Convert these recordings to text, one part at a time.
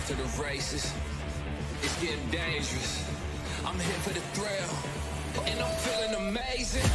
off to the races. It's getting dangerous. I'm here for the thrill, and I'm feeling amazing.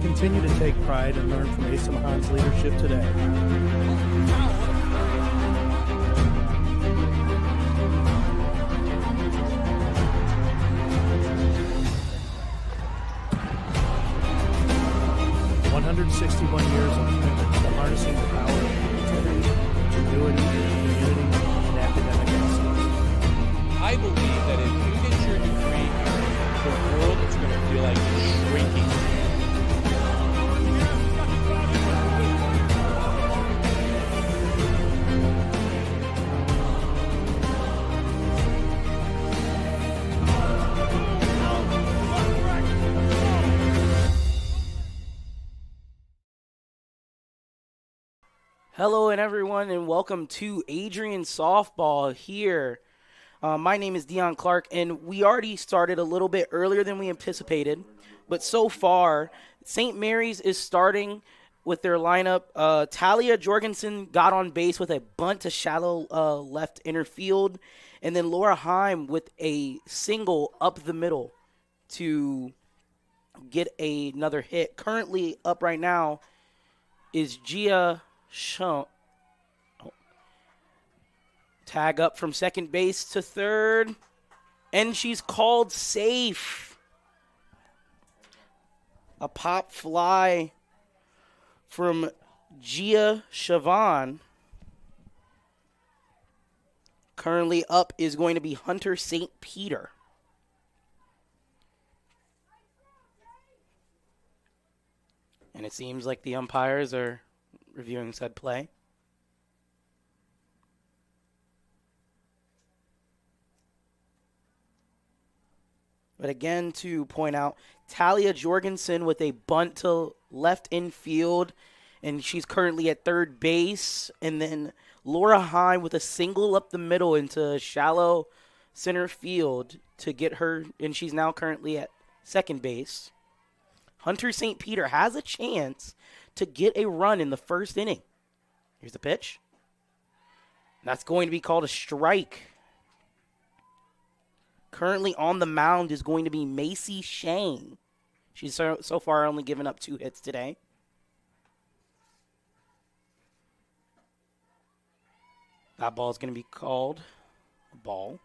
Continue to take pride and learn from Asa Mahan's leadership today. "161 years of commitment to harnessing the power of creativity, ingenuity, community, and academic excellence." I believe that if you get your degree, the world is going to feel like it's shrinking. Hello and everyone, and welcome to Adrian Softball here. My name is Dion Clark, and we already started a little bit earlier than we anticipated. But so far, St. Mary's is starting with their lineup. Talia Jorgensen got on base with a bunt to shallow left inner field. And then Laura Heim with a single up the middle to get another hit. Currently up right now is Gia Tag up from second base to third, and she's called safe. A pop fly from Gia Chavon. Currently up is going to be Hunter St. Peter. And it seems like the umpires are reviewing said play. But again, to point out, Talia Jorgensen with a bunt to left infield, and she's currently at third base. And then Laura Heim with a single up the middle into shallow center field to get her, and she's now currently at second base. Hunter St. Peter has a chance to get a run in the first inning. Here's the pitch. That's going to be called a strike. Currently on the mound is going to be Macy Shang. She's so far only given up 2 hits today. That ball is going to be called a ball.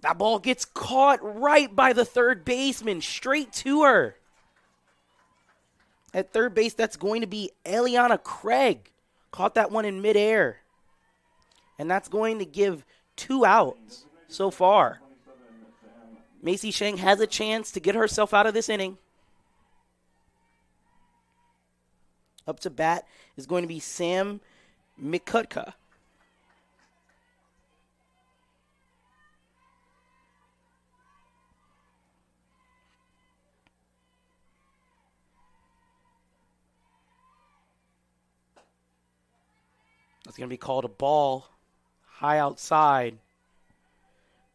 That ball gets caught right by the third baseman, straight to her. At third base, that's going to be Eliana Craig. Caught that one in midair. And that's going to give 2 outs so far. Macy Shang has a chance to get herself out of this inning. Up to bat is going to be Sam Mikutka. It's going to be called a ball high outside.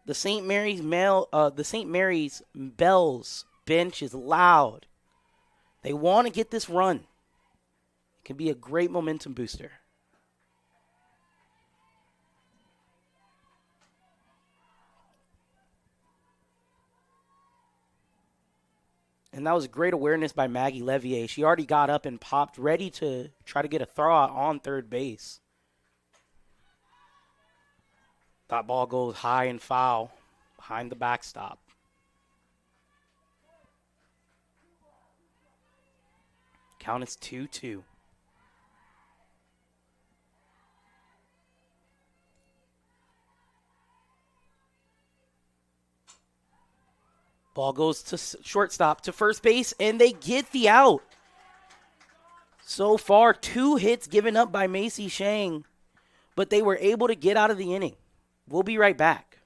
The St. Mary's Bells bench is loud. They want to get this run. It can be a great momentum booster. And that was great awareness by Maggie Levier. She already got up and popped, ready to try to get a throw out on third base. That ball goes high and foul behind the backstop. Count is 2-2. Ball goes to shortstop, to first base, and they get the out. So far, 2 hits given up by Macy Shang, but they were able to get out of the inning. We'll be right back.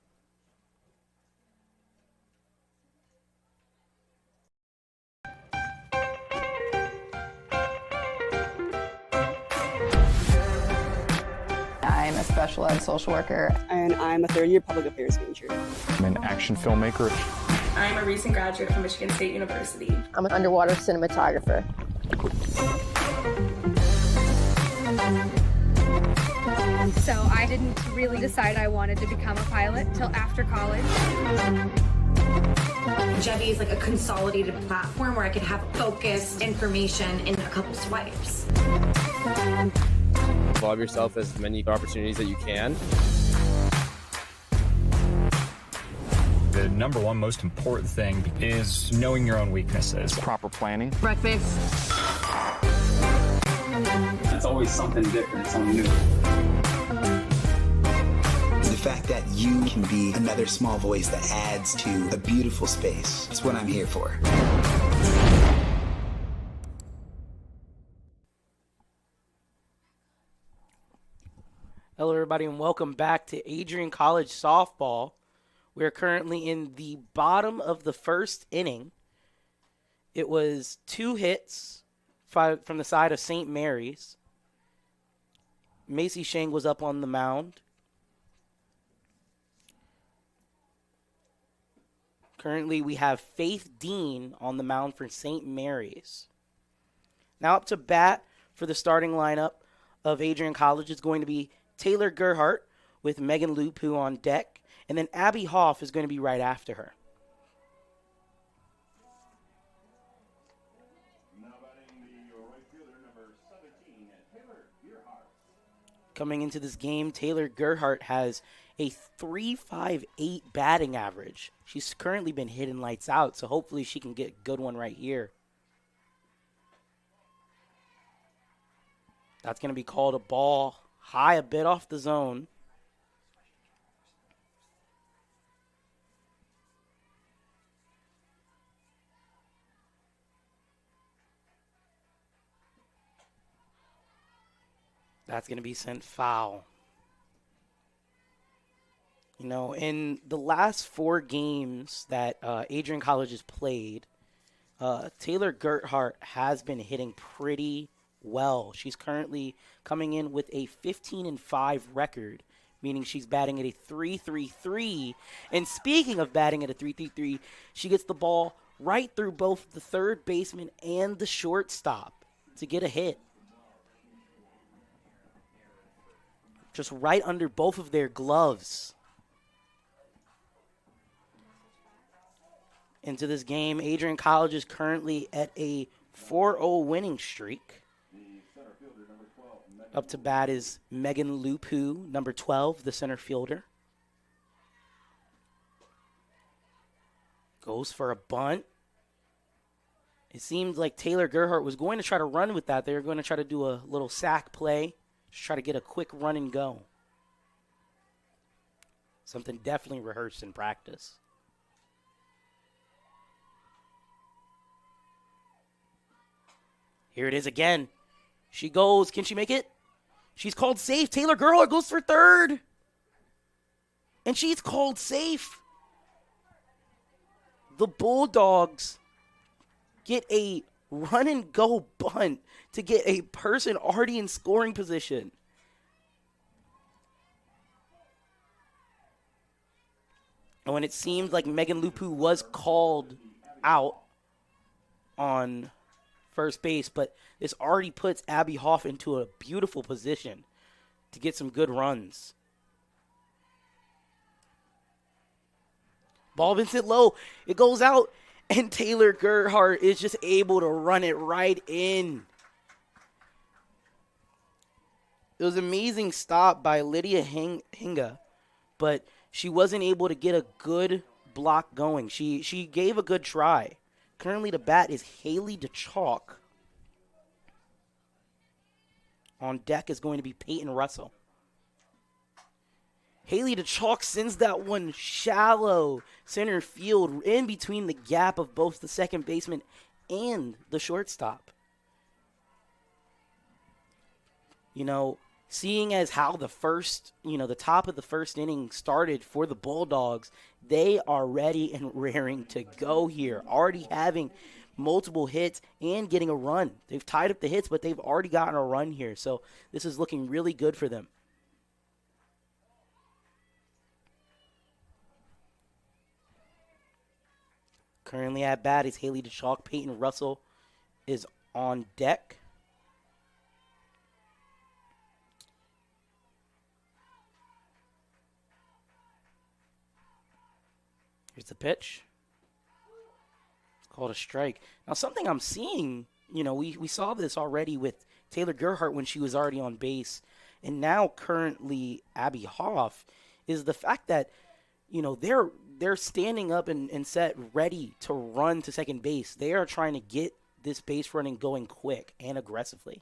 I'm a special ed social worker. And I'm a third-year public affairs major. I'm an action filmmaker. I'm a recent graduate from Michigan State University. I'm an underwater cinematographer. So I didn't really decide I wanted to become a pilot till after college. Jevy is like a consolidated platform where I could have focused information in a couple swipes. Involve yourself as many opportunities that you can. The number one most important thing is knowing your own weaknesses. Proper planning. Breakfast. It's always something different, something new. The fact that you can be another small voice that adds to a beautiful space. That's what I'm here for. Hello, everybody, and welcome back to Adrian College Softball. We're currently in the bottom of the first inning. It was 2 hits from the side of St. Mary's. Macy Shang was up on the mound. Currently, we have Faith Dean on the mound for St. Mary's. Now up to bat for the starting lineup of Adrian College is going to be Taylor Gerhardt with Megan Lupu on deck, and then Abby Hoff is going to be right after her. Coming into this game, Taylor Gerhardt has a .358 batting average. She's currently been hitting lights out, so hopefully she can get a good one right here. That's going to be called a ball high a bit off the zone. That's going to be sent foul. You know, in the last 4 games that Adrian College has played, Taylor Gerhardt has been hitting pretty well. She's currently coming in with a 15-5 record, meaning she's batting at a .333. And speaking of batting at a .333, she gets the ball right through both the third baseman and the shortstop to get a hit. Just right under both of their gloves. Into this game, Adrian College is currently at a 4-0 winning streak. Up to bat is Megan Lupu, number 12, the center fielder. Goes for a bunt. It seemed like Taylor Gerhardt was going to try to run with that. They were going to try to do a little sack play. Just try to get a quick run and go. Something definitely rehearsed in practice. Here it is again. She goes. Can she make it? She's called safe. Taylor Gerhardt goes for third. And she's called safe. The Bulldogs get a run and go bunt to get a person already in scoring position. And when it seemed like Megan Lupu was called out on first base, but this already puts Abby Hoff into a beautiful position to get some good runs. Ball been hit low. It goes out, and Taylor Gerhardt is just able to run it right in. It was an amazing stop by Lydia Hinga, but she wasn't able to get a good block going. She gave a good try. Currently, the bat is Haley DeChalk. On deck is going to be Peyton Russell. Haley DeChalk sends that one shallow center field in between the gap of both the second baseman and the shortstop. You know, seeing as how the first, the top of the first inning started for the Bulldogs, they are ready and raring to go here, already having multiple hits and getting a run. They've tied up the hits, but they've already gotten a run here, so this is looking really good for them. Currently at bat is Haley DeChalk. Peyton Russell is on deck. Here's the pitch. It's called a strike. Now, something I'm seeing, we saw this already with Taylor Gerhardt when she was already on base, and now currently Abby Hoff, is the fact that, they're standing up and set ready to run to second base. They are trying to get this base running going quick and aggressively.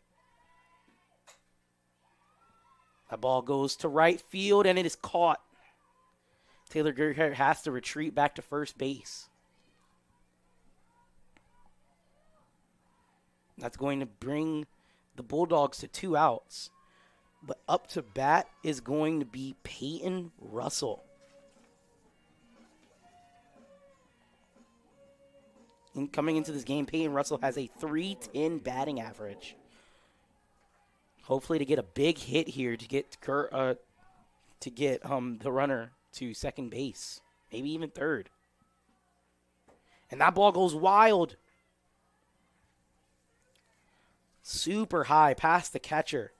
That ball goes to right field, and it is caught. Taylor Gerhardt has to retreat back to first base. That's going to bring the Bulldogs to 2 outs. But up to bat is going to be Peyton Russell. Coming into this game, Peyton Russell has a .310 batting average. Hopefully to get a big hit here to get the runner to second base, maybe even third. And that ball goes wild. Super high past the catcher.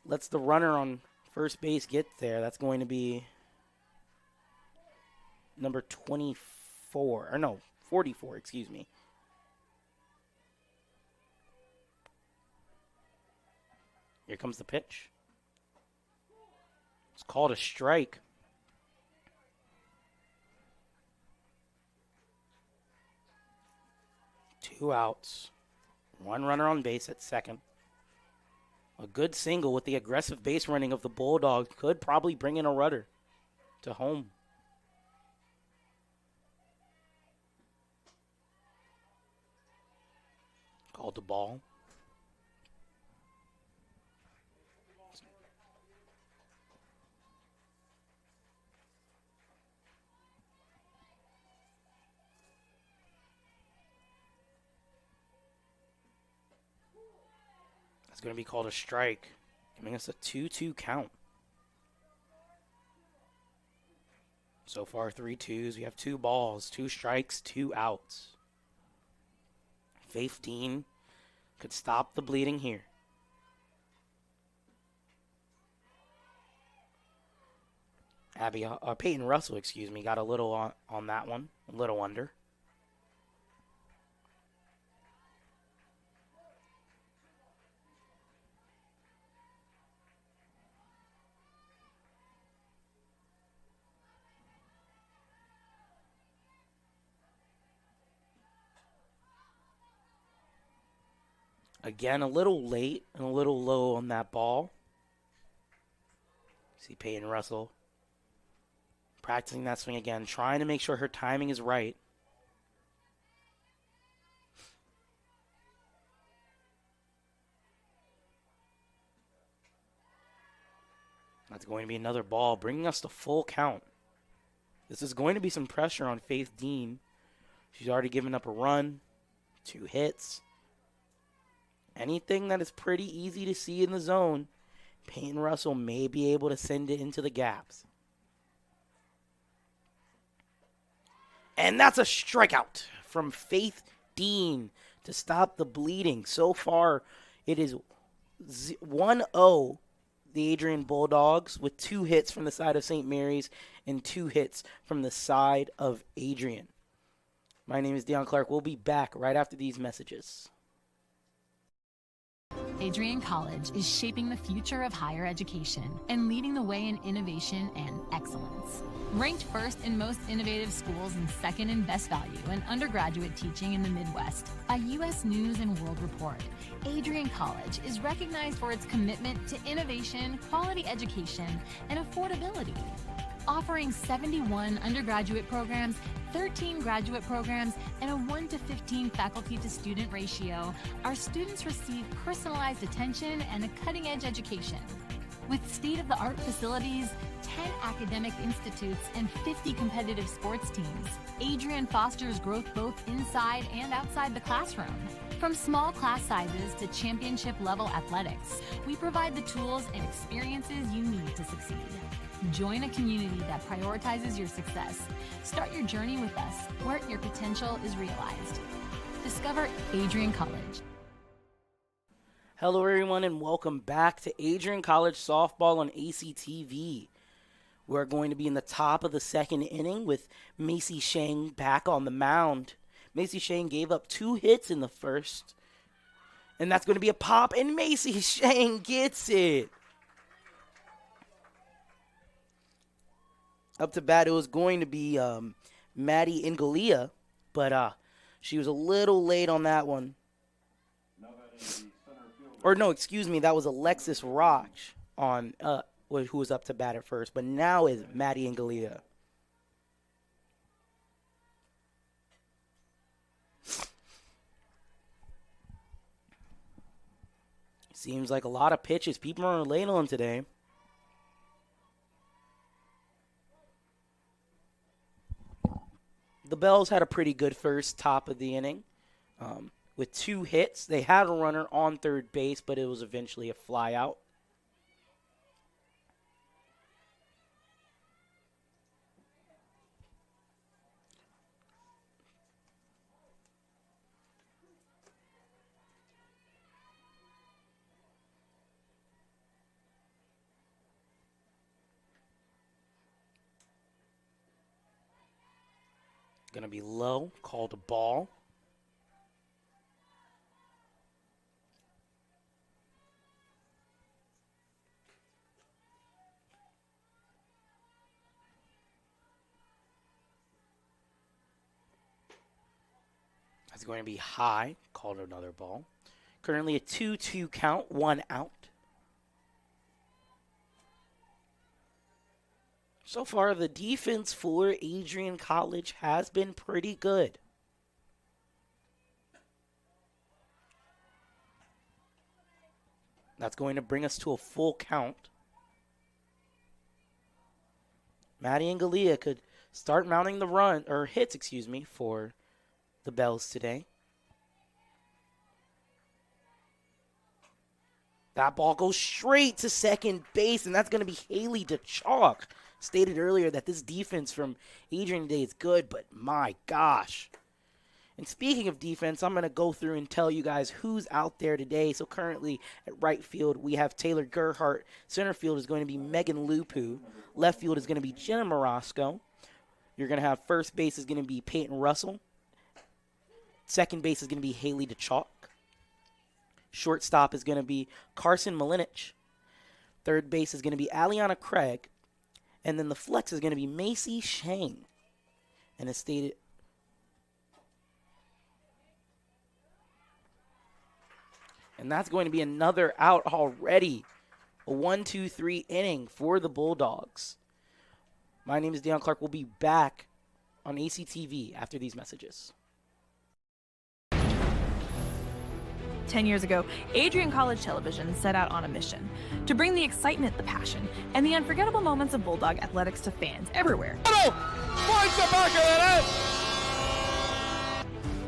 Lets the runner on first base get there. That's going to be number 24. Or no, 44, excuse me. Here comes the pitch. It's called a strike. Two outs. One runner on base at second. A good single with the aggressive base running of the Bulldogs could probably bring in a runner to home. Called the ball. That's going to be called a strike, giving us a 2-2 count. So far, 3 twos. We have 2 balls, 2 strikes, 2 outs. Faith Dean could stop the bleeding here. Peyton Russell, got a little on that one, a little under. Again, a little late and a little low on that ball. See Peyton Russell practicing that swing again, trying to make sure her timing is right. That's going to be another ball, bringing us to full count. This is going to be some pressure on Faith Dean. She's already given up a run, 2 hits. Anything that is pretty easy to see in the zone, Peyton Russell may be able to send it into the gaps. And that's a strikeout from Faith Dean to stop the bleeding. So far, it is 1-0, the Adrian Bulldogs, with 2 hits from the side of St. Mary's and 2 hits from the side of Adrian. My name is Dion Clark. We'll be back right after these messages. Adrian College is shaping the future of higher education and leading the way in innovation and excellence. Ranked first in most innovative schools and second in best value in undergraduate teaching in the Midwest by U.S. News and World Report, Adrian College is recognized for its commitment to innovation, quality education, and affordability. Offering 71 undergraduate programs, 13 graduate programs, and a 1-to-15 faculty-to-student ratio, our students receive personalized attention and a cutting-edge education. With state-of-the-art facilities, 10 academic institutes, and 50 competitive sports teams, Adrian fosters growth both inside and outside the classroom. From small class sizes to championship-level athletics, we provide the tools and experiences you need to succeed. Join a community that prioritizes your success. Start your journey with us, where your potential is realized. Discover Adrian College. Hello, everyone, and welcome back to Adrian College Softball on ACTV. We're going to be in the top of the second inning with Macy Shang back on the mound. Macy Shang gave up 2 hits in the first, and that's going to be a pop, and Macy Shang gets it. Up to bat, it was going to be Maddie Ingalia, but she was a little late on that one. Or no, excuse me, that was Alexis Roch on who was up to bat at first, but now is Maddie Ingalia. Seems like a lot of pitches people are late on today. The Bells had a pretty good first top of the inning with 2 hits. They had a runner on third base, but it was eventually a fly out. Going to be low, called a ball. That's going to be high, called another ball. Currently a 2-2 count, 1 out. So far, the defense for Adrian College has been pretty good. That's going to bring us to a full count. Maddie Ingalia could start mounting the run, or hits, excuse me, for the Bells today. That ball goes straight to second base, and that's going to be Haley DeChalk. Stated earlier that this defense from Adrian today is good, but my gosh. And speaking of defense, I'm going to go through and tell you guys who's out there today. So currently at right field, we have Taylor Gerhart. Center field is going to be Megan Lupu. Left field is going to be Jenna Morosco. You're going to have first base is going to be Peyton Russell. Second base is going to be Haley DeChalk. Shortstop is going to be Carson Malinich. Third base is going to be Aliana Craig. And then the flex is going to be Macy Shang. And it's stated. And that's going to be another out already. A 1-2-3 inning for the Bulldogs. My name is Dion Clark. We'll be back on ACTV after these messages. 10 years ago, Adrian College Television set out on a mission to bring the excitement, the passion, and the unforgettable moments of Bulldog athletics to fans everywhere.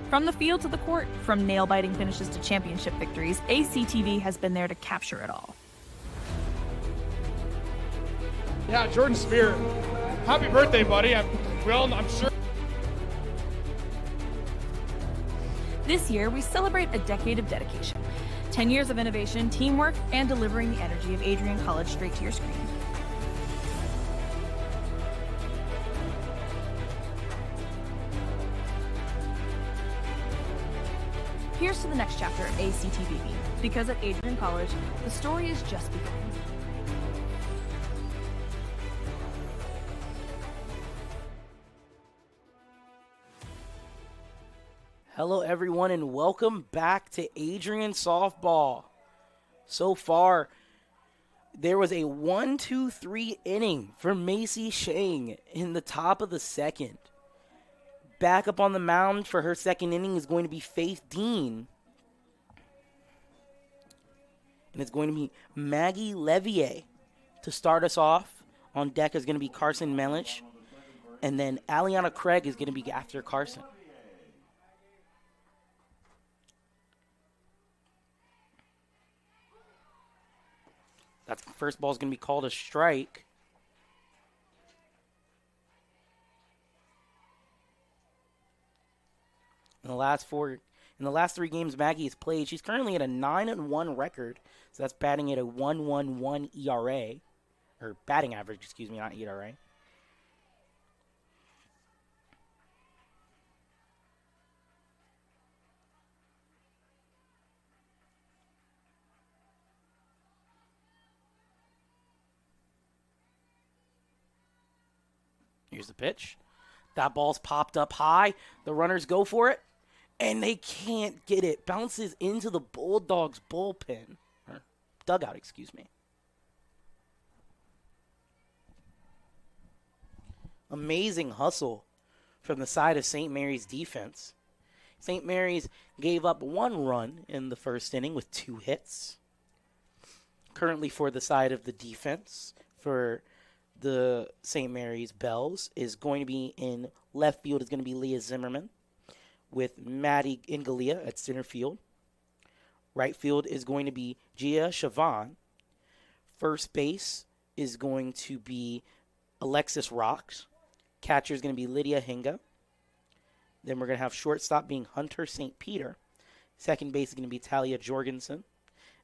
From the field to the court, from nail-biting finishes to championship victories, ACTV has been there to capture it all. Yeah, Jordan Spear, happy birthday, buddy. I'm sure. This year, we celebrate a decade of dedication, 10 years of innovation, teamwork, and delivering the energy of Adrian College straight to your screen. Here's to the next chapter of ACTV, because at Adrian College, the story is just beginning. Hello, everyone, and welcome back to Adrian Softball. So far, there was a 1-2-3 inning for Macy Shang in the top of the second. Back up on the mound for her second inning is going to be Faith Dean. And it's going to be Maggie Levier to start us off. On deck is going to be Carson Melich. And then Aliana Craig is going to be after Carson. That first ball is going to be called a strike. In the last 3 games Maggie has played, she's currently at a 9-1 record. So that's batting at a 1.11 ERA, or batting average, excuse me, not ERA. Here's the pitch. That ball's popped up high. The runners go for it, and they can't get it. Bounces into the Bulldogs bullpen. Or dugout, excuse me. Amazing hustle from the side of St. Mary's defense. St. Mary's gave up 1 run in the first inning with 2 hits. Currently for the side of the defense, for the St. Mary's Bells, is going to be in left field is going to be Leah Zimmerman with Maddie Ingalia at center field. Right field is going to be Gia Chavan. First base is going to be Alexis Rocks. Catcher is going to be Lydia Hinga. Then we're going to have shortstop being Hunter St. Peter. Second base is going to be Talia Jorgensen.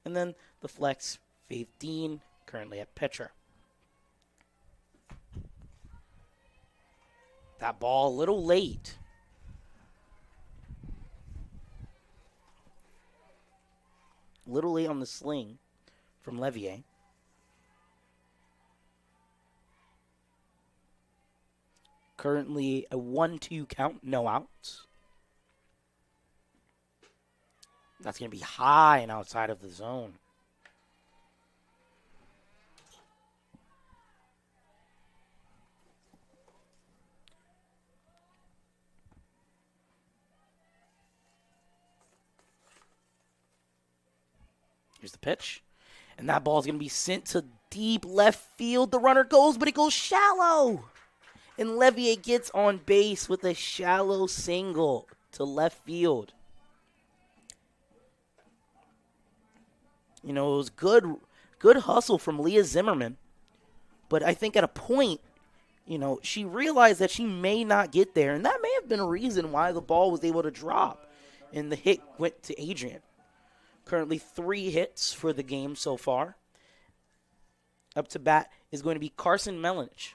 And then the flex, Faith Dean, currently at pitcher. That ball a little late. A little late on the sling from Levier. Currently a 1-2 count, no outs. That's going to be high and outside of the zone. Here's the pitch. And that ball is going to be sent to deep left field. The runner goes, but it goes shallow. And Levier gets on base with a shallow single to left field. You know, it was good hustle from Leah Zimmerman. But I think at a point, you know, she realized that she may not get there. And that may have been a reason why the ball was able to drop. And the hit went to Adrian. Currently 3 hits for the game so far. Up to bat is going to be Carson Melich.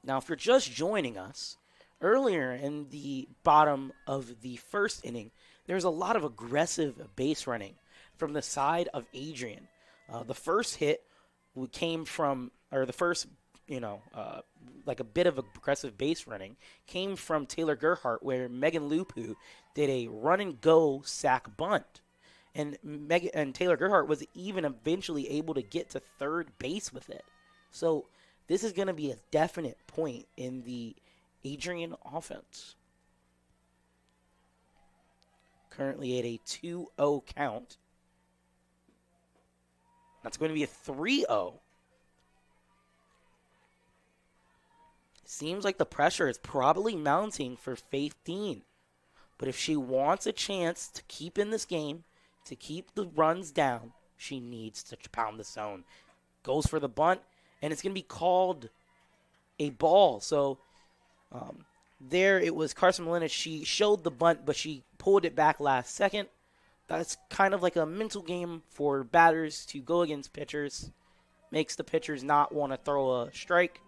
Now, if you're just joining us, earlier in the bottom of the first inning, there's a lot of aggressive base running from the side of Adrian. The first hit came from, or the first, like a bit of aggressive base running came from Taylor Gerhardt, where Megan Lupu did a run-and-go sack bunt. And Taylor Gerhardt was even eventually able to get to third base with it. So this is going to be a definite point in the Adrian offense. Currently at a 2-0 count. That's going to be a 3-0. Seems like the pressure is probably mounting for Faith Dean. But if she wants a chance to keep in this game, to keep the runs down, she needs to pound the zone. Goes for the bunt, and it's going to be called a ball. So there it was Carson Molina. She showed the bunt, but she pulled it back last second. That's kind of like a mental game for batters to go against pitchers. Makes the pitchers not want to throw a strike.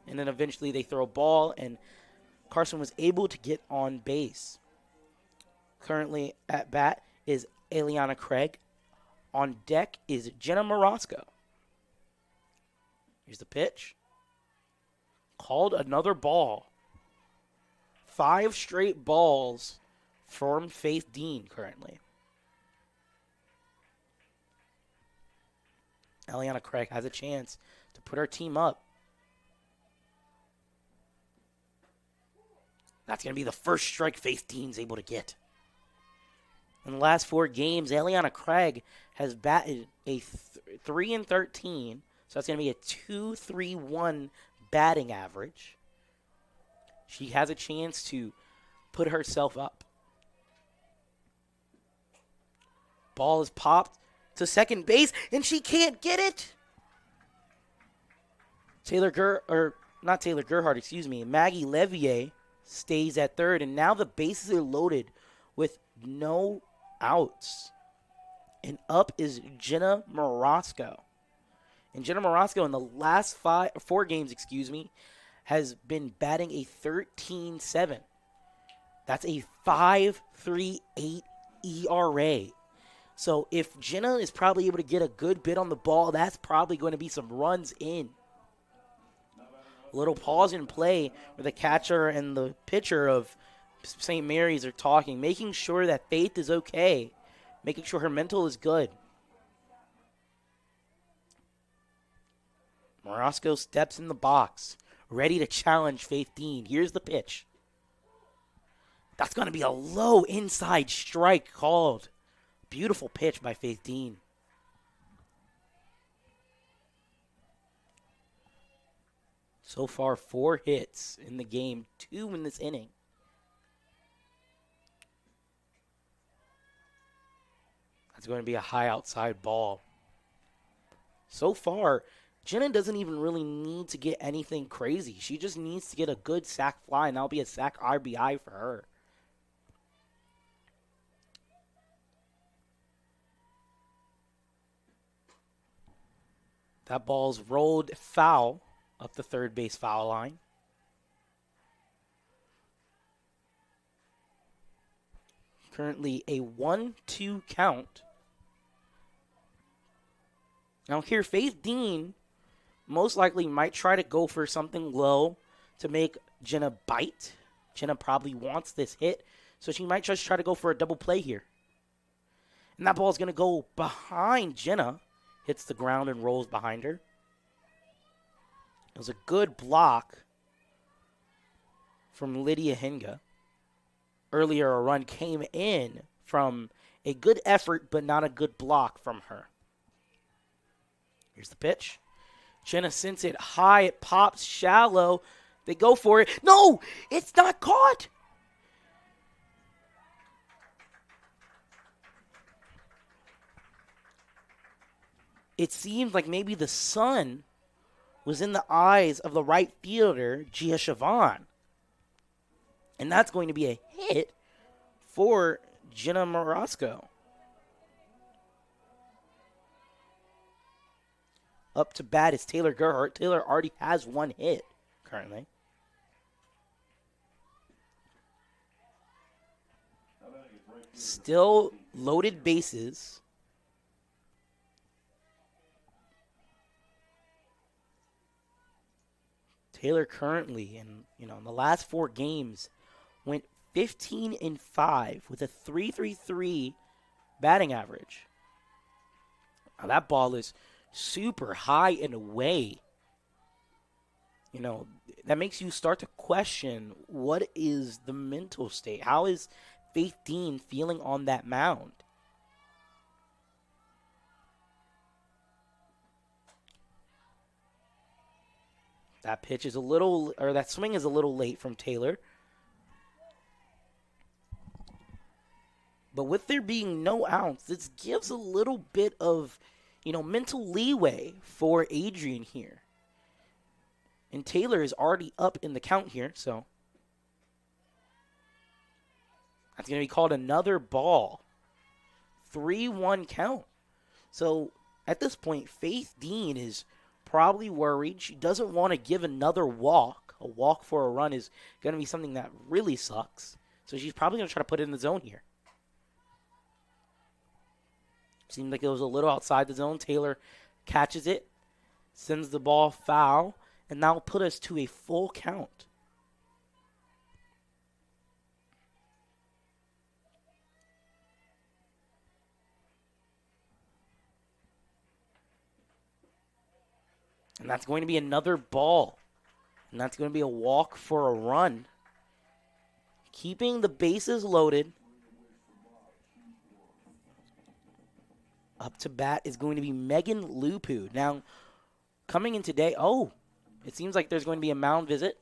And then eventually they throw a ball, and Carson was able to get on base. Currently at bat is Eliana Craig. On deck is Jenna Morosco. Here's the pitch. Called another ball. 5 straight balls from Faith Dean currently. Eliana Craig has a chance to put her team up. That's going to be the first strike Faith Dean's able to get. In the last 4 games, Eliana Craig has batted a 3-13. So that's going to be a 2.31 batting average. She has a chance to put herself up. Ball is popped to second base, and she can't get it. Maggie Levier stays at third, and now the bases are loaded with no outs. And up is Jenna Morosco. And Jenna Morosco in the last 4 games, has been batting a 13-7. That's a 5.38 ERA. So if Jenna is probably able to get a good bit on the ball, that's probably going to be some runs in. A little pause in play where the catcher and the pitcher of St. Mary's are talking, making sure that Faith is okay, making sure her mental is good. Morosco steps in the box, ready to challenge Faith Dean. Here's the pitch. That's going to be a low inside strike called. Beautiful pitch by Faith Dean. So far, 4 hits in the game, 2 in this inning. That's going to be a high outside ball. So far, Jenna doesn't even really need to get anything crazy. She just needs to get a good sac fly, and that'll be a sac RBI for her. That ball's rolled foul up the third base foul line. Currently a 1-2 count. Now here, Faith Dean most likely might try to go for something low to make Jenna bite. Jenna probably wants this hit, so she might just try to go for a double play here. And that ball's going to go behind Jenna. Hits the ground and rolls behind her. It was a good block from Lydia Hinga. Earlier, a run came in from a good effort, but not a good block from her. Here's the pitch. Jenna sends it high. It pops shallow. They go for it. No, it's not caught. It seemed like maybe the sun was in the eyes of the right fielder, Gia Siobhan. And that's going to be a hit for Jenna Morosco. Up to bat is Taylor Gerhardt. Taylor already has 1 hit currently. Still loaded bases. Taylor currently, in the last 4 games, went 15-5 with a 3.33 batting average. Now that ball is super high and away. That makes you start to question, what is the mental state? How is Faith Dean feeling on that mound? That pitch is that swing is a little late from Taylor. But with there being no outs, this gives a little bit of, mental leeway for Adrian here. And Taylor is already up in the count here, so that's going to be called another ball. 3-1 count. So at this point, Faith Dean is probably worried. She doesn't want to give another walk. A walk for a run is going to be something that really sucks. So she's probably going to try to put it in the zone here. Seemed like it was a little outside the zone. Taylor catches it, sends the ball foul, and that'll put us to a full count. And that's going to be another ball. And that's going to be a walk for a run. Keeping the bases loaded. Up to bat is going to be Megan Lupu. Now, coming in today, it seems like there's going to be a mound visit.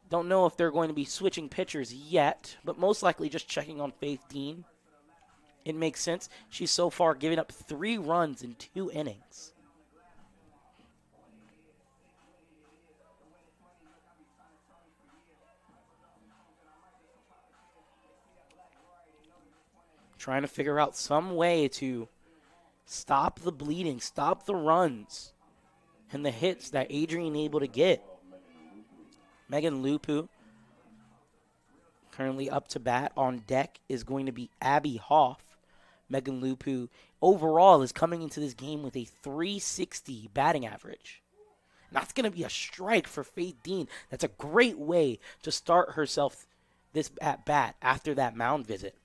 Don't know if they're going to be switching pitchers yet, but most likely just checking on Faith Dean. It makes sense. She's so far given up 3 runs in 2 innings. Trying to figure out some way to stop the bleeding, stop the runs, and the hits that Adrian able to get. Megan Lupu, currently up to bat. On deck is going to be Abby Hoff. Megan Lupu overall is coming into this game with a .360 batting average. And that's going to be a strike for Faith Dean. That's a great way to start herself this at bat after that mound visit.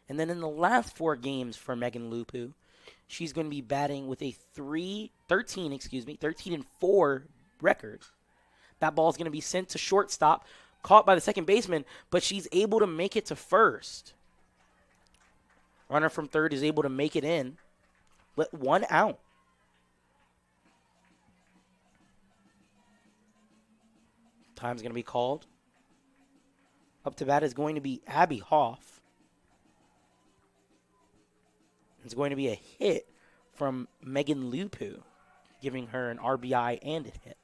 And then in the last 4 games for Megan Lupu, she's going to be batting with a 13-4 record. That ball is going to be sent to shortstop, caught by the second baseman, but she's able to make it to first. Runner from third is able to make it in. Let 1 out. Time's going to be called. Up to bat is going to be Abby Hoff. It's going to be a hit from Megan Lupu, giving her an RBI and a hit.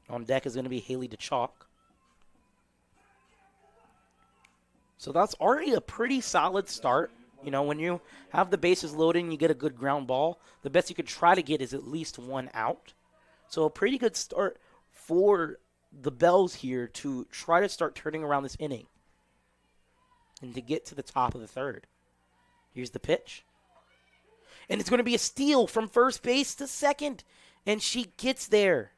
On deck is going to be Haley DeChalk. So that's already a pretty solid start. You know, when you have the bases loaded and you get a good ground ball, the best you could try to get is at least 1 out. So a pretty good start for the Bells here to try to start turning around this inning and to get to the top of the third. Here's the pitch. And it's going to be a steal from first base to second. And she gets there.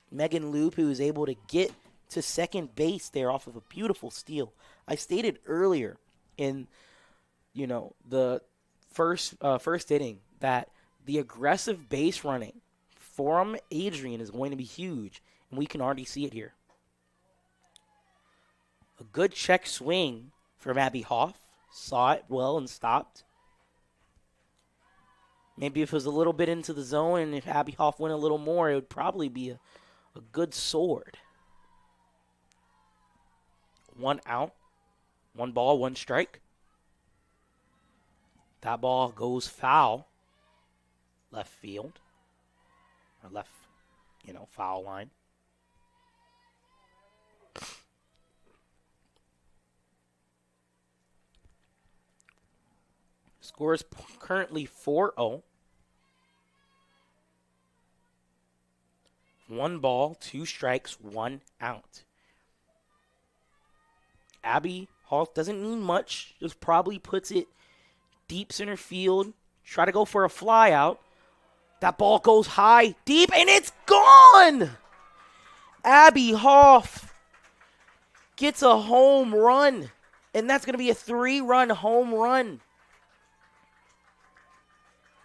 Megan Lupu is able to get to second base there off of a beautiful steal. I stated earlier in, the first inning that the aggressive base running from Adrian is going to be huge. And we can already see it here. A good check swing from Abby Hoff. Saw it well and stopped. Maybe if it was a little bit into the zone and if Abby Hoff went a little more, it would probably be a good sword. 1 out. 1 ball, 1 strike. That ball goes foul. Left field. Or left, foul line. Score is currently 4-0. 1 ball, 2 strikes, 1 out. Abby Hoff doesn't need much. Just probably puts it deep center field. Try to go for a fly out. That ball goes high, deep, and it's gone! Abby Hoff gets a home run. And that's going to be a 3-run home run.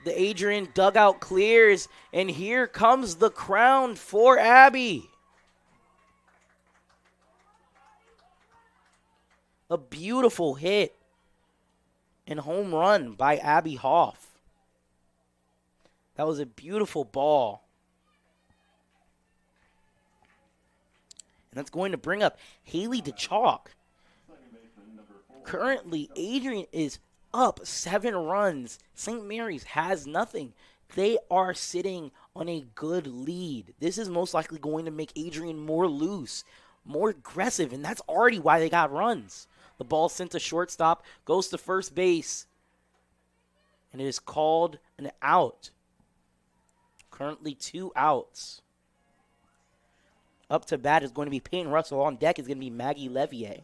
The Adrian dugout clears, and here comes the crown for Abby. A beautiful hit and home run by Abby Hoff. That was a beautiful ball. And that's going to bring up Haley DeChalk. Currently, Adrian is up 7 runs. St. Mary's has nothing. They are sitting on a good lead. This is most likely going to make Adrian more loose, more aggressive, and that's already why they got runs. The ball sent to shortstop, goes to first base, and it is called an out. Currently 2 outs. Up to bat is going to be Peyton Russell. On deck is going to be Maggie Levier.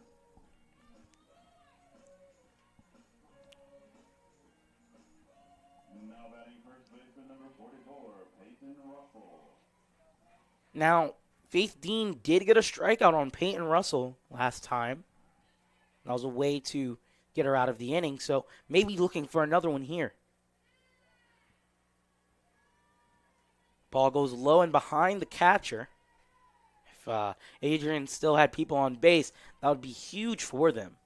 Now, Faith Dean did get a strikeout on Peyton Russell last time. That was a way to get her out of the inning, so maybe looking for another one here. Ball goes low and behind the catcher. If Adrian still had people on base, that would be huge for them.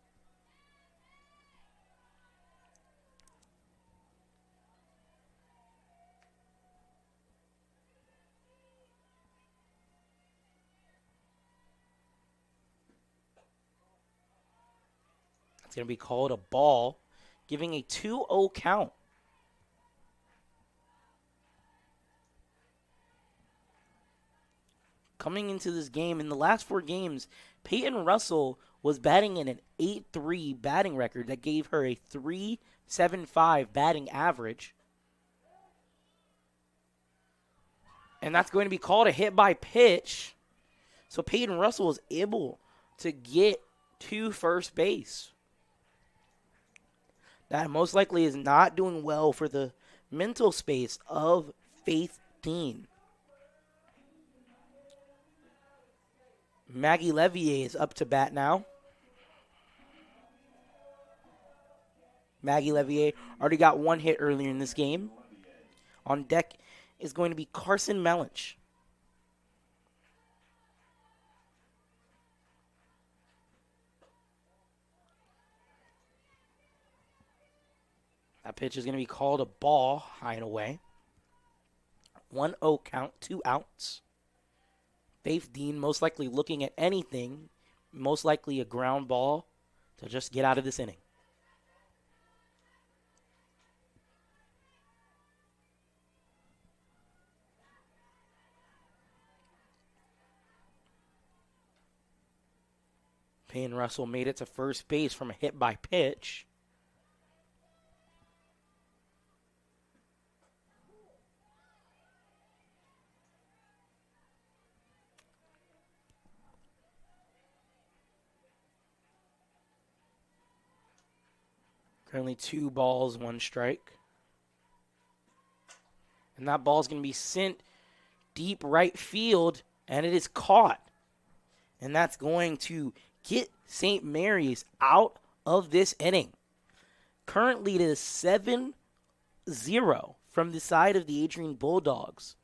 It's going to be called a ball, giving a 2-0 count. Coming into this game, in the last 4 games, Peyton Russell was batting in an 8.3 batting record that gave her a 3.75 batting average. And that's going to be called a hit by pitch. So Peyton Russell was able to get to first base. That most likely is not doing well for the mental space of Faith Dean. Maggie Levier is up to bat now. Maggie Levier already got 1 hit earlier in this game. On deck is going to be Carson Melich. That pitch is going to be called a ball, high and away. 1-0 count, 2 outs. Faith Dean most likely looking at anything, most likely a ground ball to just get out of this inning. Peyton Russell made it to first base from a hit by pitch. Currently 2 balls, 1 strike. And that ball is going to be sent deep right field, and it is caught. And that's going to get St. Mary's out of this inning. Currently it is 7-0 from the side of the Adrian Bulldogs.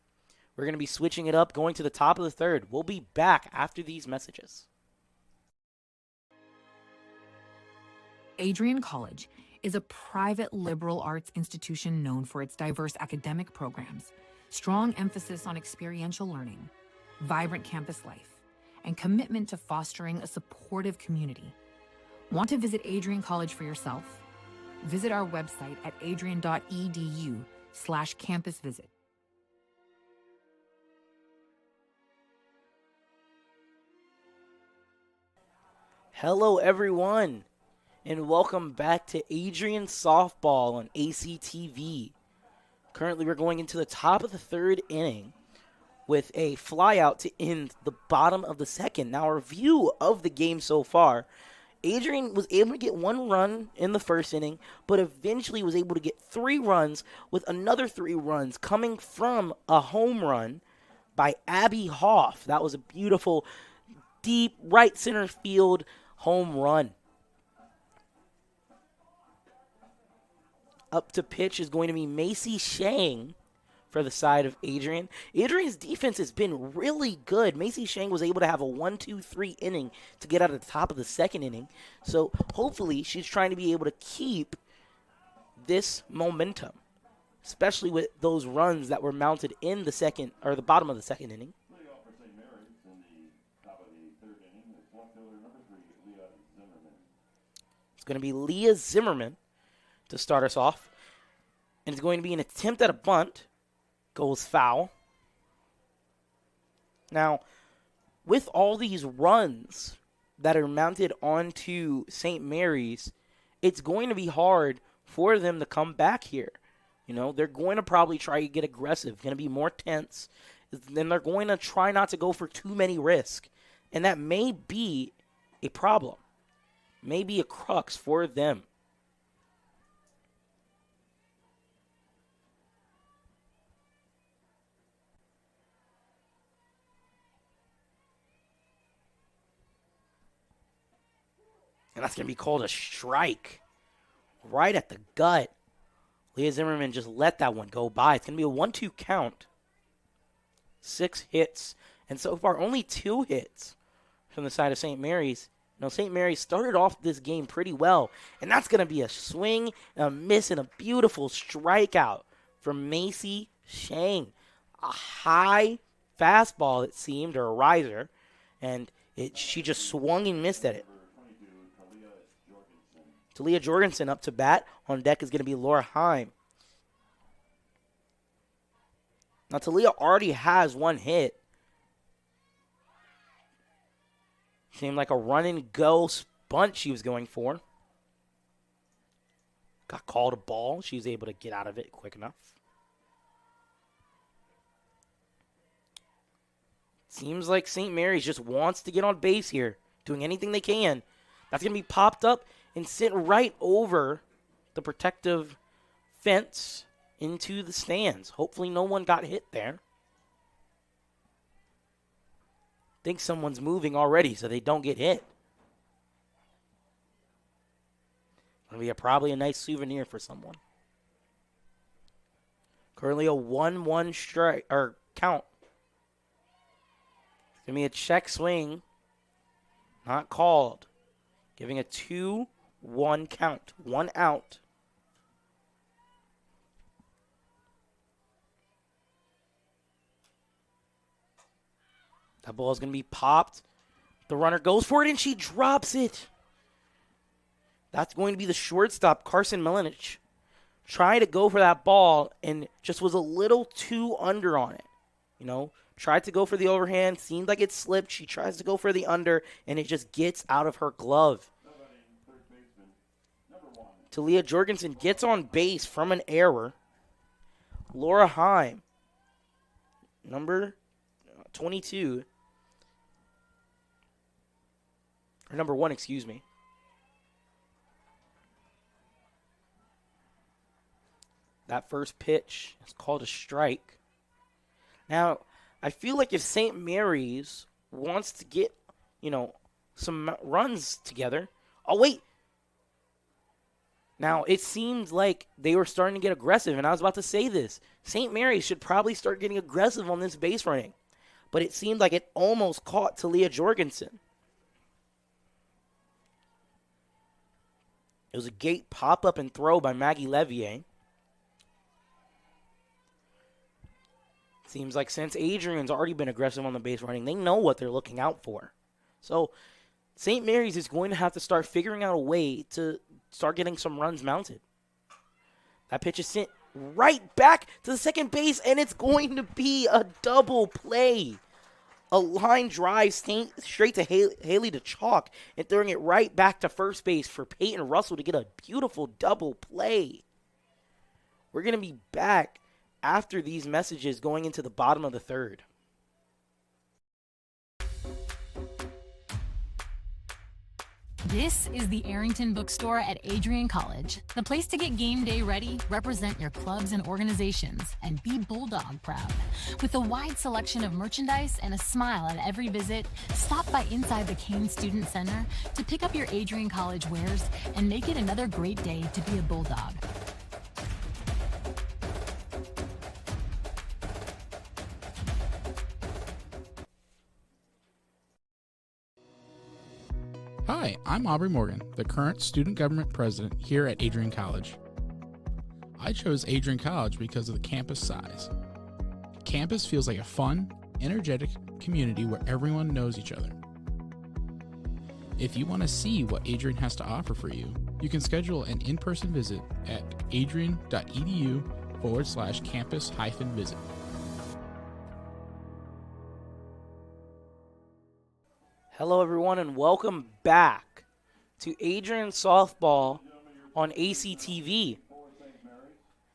We're going to be switching it up, going to the top of the 3rd. We'll be back after these messages. Adrian College is a private liberal arts institution known for its diverse academic programs, strong emphasis on experiential learning, vibrant campus life, and commitment to fostering a supportive community. Want to visit Adrian College for yourself? Visit our website at adrian.edu/campus visit. Hello, everyone, and welcome back to Adrian Softball on ACTV. Currently, we're going into the top of the 3rd inning with a flyout to end the bottom of the 2nd. Now, a review of the game so far. Adrian was able to get 1 run in the 1st inning, but eventually was able to get 3 runs, with another 3 runs coming from a home run by Abby Hoff. That was a beautiful, deep, right center field home run. Up to pitch is going to be Macy Shang for the side of Adrian. Adrian's defense has been really good. Macy Shang was able to have a 1-2-3 inning to get out of the top of the 2nd inning. So hopefully she's trying to be able to keep this momentum, especially with those runs that were mounted in the 2nd or the bottom of the 2nd inning. It's going to be Leah Zimmerman to start us off. And it's going to be an attempt at a bunt. Goes foul. Now, with all these runs that are mounted onto St. Mary's, it's going to be hard for them to come back here. You know, they're going to probably try to get aggressive, going to be more tense. Then they're going to try not to go for too many risks. And that may be a problem, may be a crux for them. And that's going to be called a strike. Right at the gut. Leah Zimmerman just let that one go by. It's going to be a 1-2 count. 6 hits. And so far, only 2 hits from the side of St. Mary's. You know, St. Mary's started off this game pretty well. And that's going to be a swing, a miss, and a beautiful strikeout from Macy Shang. A high fastball, it seemed, or a riser. And she just swung and missed at it. Talia Jorgensen up to bat. On deck is going to be Laura Heim. Now, Talia already has 1 hit. Seemed like a run-and-go bunt she was going for. Got called a ball. She was able to get out of it quick enough. Seems like St. Mary's just wants to get on base here. Doing anything they can. That's going to be popped up and sit right over the protective fence into the stands. Hopefully no one got hit there. Think someone's moving already so they don't get hit. Going to be probably a nice souvenir for someone. Currently a 1-1 strike or count. It's going to be a check swing. Not called. Giving a 2-1 count. 1 out. That ball is going to be popped. The runner goes for it, and she drops it. That's going to be the shortstop, Carson Milanich. Trying to go for that ball and just was a little too under on it. You know, tried to go for the overhand. Seemed like it slipped. She tries to go for the under, and it just gets out of her glove. Talia Jorgensen gets on base from an error. Laura Heim, number 22. Or number 1, excuse me. That first pitch is called a strike. Now, I feel like if St. Mary's wants to get, you know, some runs together. Oh, wait. Now, it seems like they were starting to get aggressive, and I was about to say this. St. Mary's should probably start getting aggressive on this base running. But it seemed like it almost caught Talia Jorgensen. It was a gate pop-up and throw by Maggie Levier. Seems like since Adrian's already been aggressive on the base running, they know what they're looking out for. So St. Mary's is going to have to start figuring out a way to start getting some runs mounted. That pitch is sent right back to the second base, and it's going to be a double play. A line drive straight to Haley to chalk and throwing it right back to first base for Peyton Russell to get a beautiful double play. We're going to be back after these messages going into the bottom of the 3rd. This is the Arrington Bookstore at Adrian College, the place to get game day ready, represent your clubs and organizations, and be Bulldog proud. With a wide selection of merchandise and a smile at every visit, stop by inside the Kane Student Center to pick up your Adrian College wares and make it another great day to be a Bulldog. Hi, I'm Aubrey Morgan, the current student government president here at Adrian College. I chose Adrian College because of the campus size. Campus feels like a fun, energetic community where everyone knows each other. If you want to see what Adrian has to offer for you, you can schedule an in-person visit at adrian.edu/campus-visit. Hello, everyone, and welcome back to Adrian Softball on ACTV.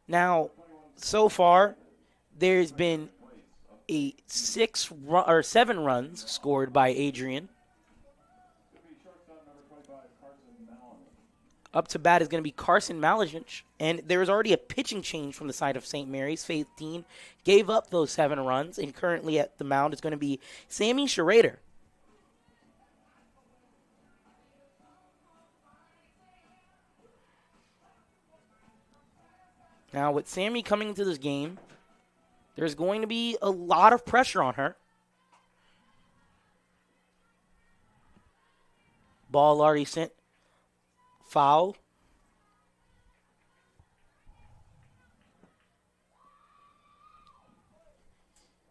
Now, so far, there's been a 7 runs scored by Adrian. Up to bat is going to be Carson Malajich, and there is already a pitching change from the side of St. Mary's. Faith Dean gave up those 7 runs, and currently at the mound is going to be Sammy Schrader. Now, with Sammy coming into this game, there's going to be a lot of pressure on her. Ball already sent. Foul.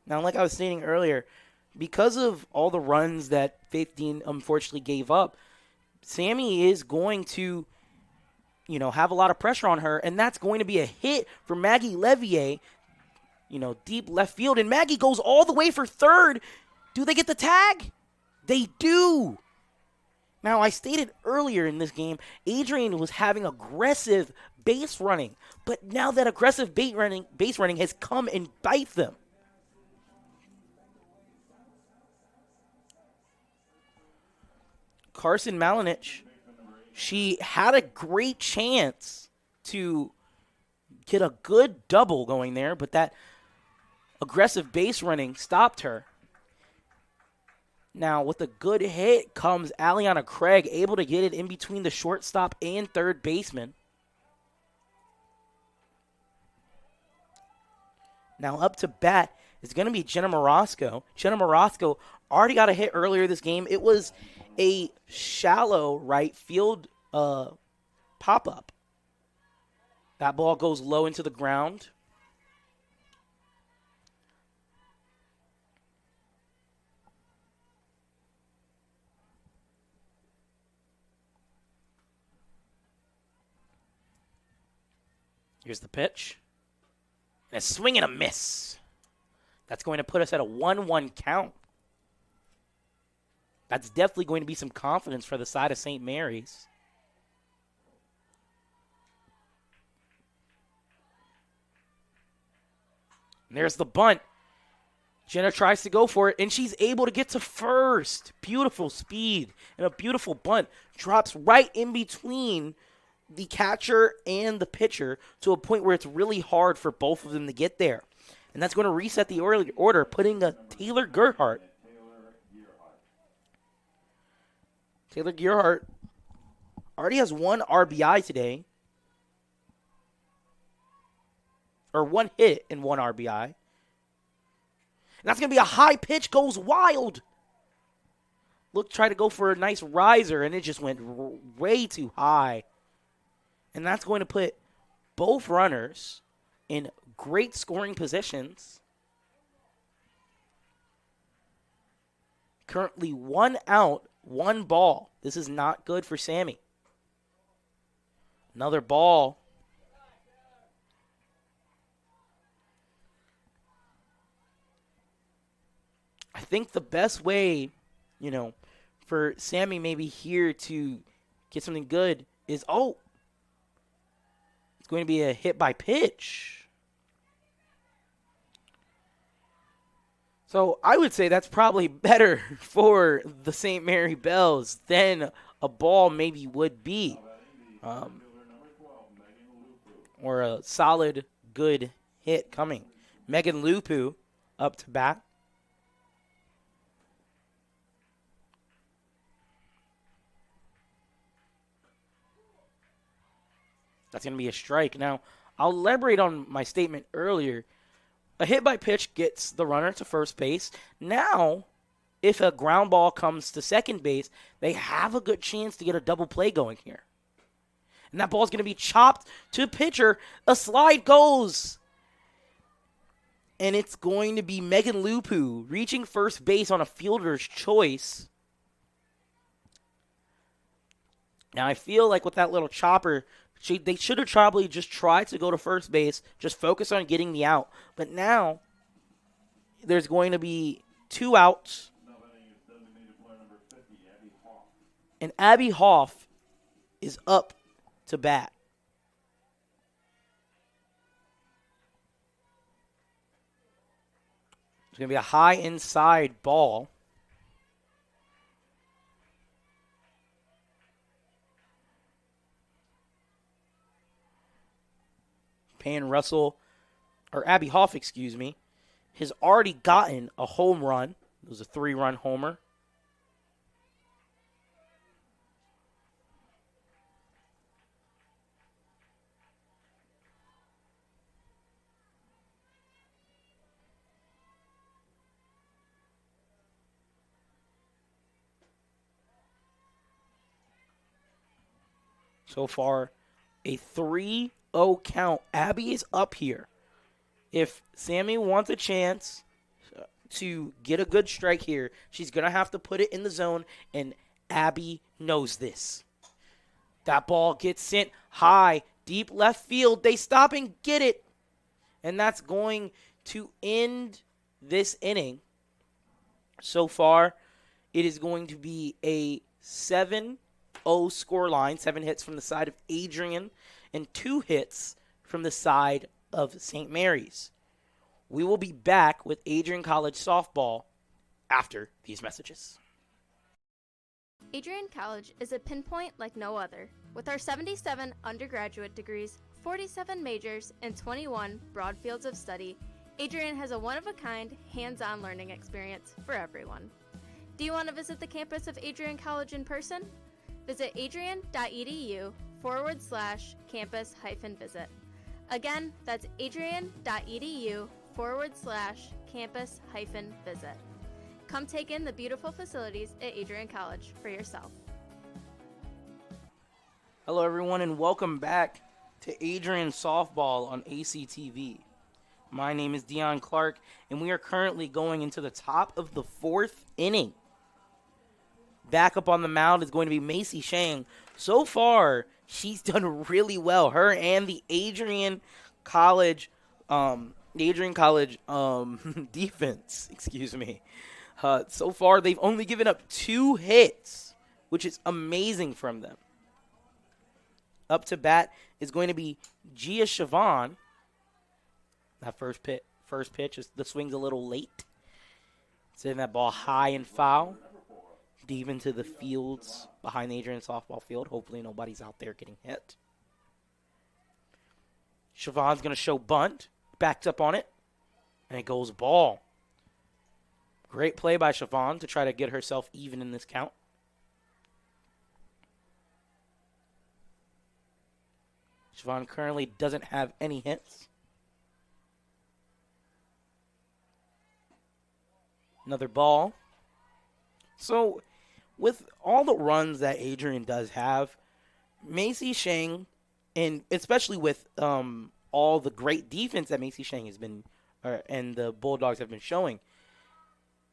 Now, like I was stating earlier, because of all the runs that Faith Dean unfortunately gave up, Sammy is going to, have a lot of pressure on her, and that's going to be a hit for Maggie Levier, deep left field, and Maggie goes all the way for third. Do they get the tag? They do. Now, I stated earlier in this game, Adrian was having aggressive base running, but now that aggressive base running has come and bite them. Carson Malajich, she had a great chance to get a good double going there, but that aggressive base running stopped her. Now, with a good hit comes Aliana Craig, able to get it in between the shortstop and third baseman. Now, up to bat is going to be Jenna Morosco. Jenna Morosco already got a hit earlier this game. It was a shallow right field pop-up. That ball goes low into the ground. Here's the pitch. And a swing and a miss. That's going to put us at a 1-1 count. That's definitely going to be some confidence for the side of St. Mary's. And there's the bunt. Jenna tries to go for it, and she's able to get to first. Beautiful speed and a beautiful bunt. Drops right in between the catcher and the pitcher to a point where it's really hard for both of them to get there. And that's going to reset the order, putting a Taylor Gerhardt. Taylor Gerhardt already has 1 RBI today. Or 1 hit and 1 RBI. And that's going to be a high pitch, goes wild. Try to go for a nice riser, and it just went way too high. And that's going to put both runners in great scoring positions. Currently 1 out, 1 ball. This is not good for Sammy. Another ball. I think the best way, for Sammy maybe here to get something good is, it's going to be a hit by pitch. So I would say that's probably better for the St. Mary Bells than a ball maybe would be. Or a solid, good hit coming. Megan Lupu up to bat. That's going to be a strike. Now, I'll elaborate on my statement earlier. A hit by pitch gets the runner to first base. Now, if a ground ball comes to second base, they have a good chance to get a double play going here. And that ball is going to be chopped to pitcher. A slide goes. And it's going to be Megan Lupu reaching first base on a fielder's choice. Now, I feel like with that little chopper, they should have probably just tried to go to first base, just focus on getting the out. But now, there's going to be 2 outs. And Abby Hoff is up to bat. It's going to be a high inside ball. Abby Hoff, has already gotten a home run. It was a 3-run homer. So far, a 3-0 count. Abby is up here. If Sammy wants a chance to get a good strike here, she's going to have to put it in the zone, and Abby knows this. That ball gets sent high, deep left field. They stop and get it, and that's going to end this inning. So far, it is going to be a 7-0 scoreline. 7 hits from the side of Adrian and 2 hits from the side of St. Mary's. We will be back with Adrian College softball after these messages. Adrian College is a pinpoint like no other. With our 77 undergraduate degrees, 47 majors, and 21 broad fields of study, Adrian has a one-of-a-kind, hands-on learning experience for everyone. Do you want to visit the campus of Adrian College in person? Visit adrian.edu/campus-visit. Again, that's adrian.edu/campus-visit. Come take in the beautiful facilities at Adrian College for yourself. Hello, everyone, and welcome back to Adrian Softball on ACTV. My name is Dion Clark, and we are currently going into the top of the 4th inning. Back up on the mound is going to be Macy Shang. So far, she's done really well. Her and the Adrian College defense, so far, they've only given up 2 hits, which is amazing from them. Up to bat is going to be Gia Siobhan. That first pitch, the swing's a little late. Sending that ball high and foul, deep into the fields behind the Adrian softball field. Hopefully nobody's out there getting hit. Siobhan's going to show bunt, backs up on it, and it goes ball. Great play by Siobhan to try to get herself even in this count. Siobhan currently doesn't have any hits. Another ball. So, with all the runs that Adrian does have, Macy Shang, and especially with all the great defense that Macy Shang has been, and the Bulldogs have been showing,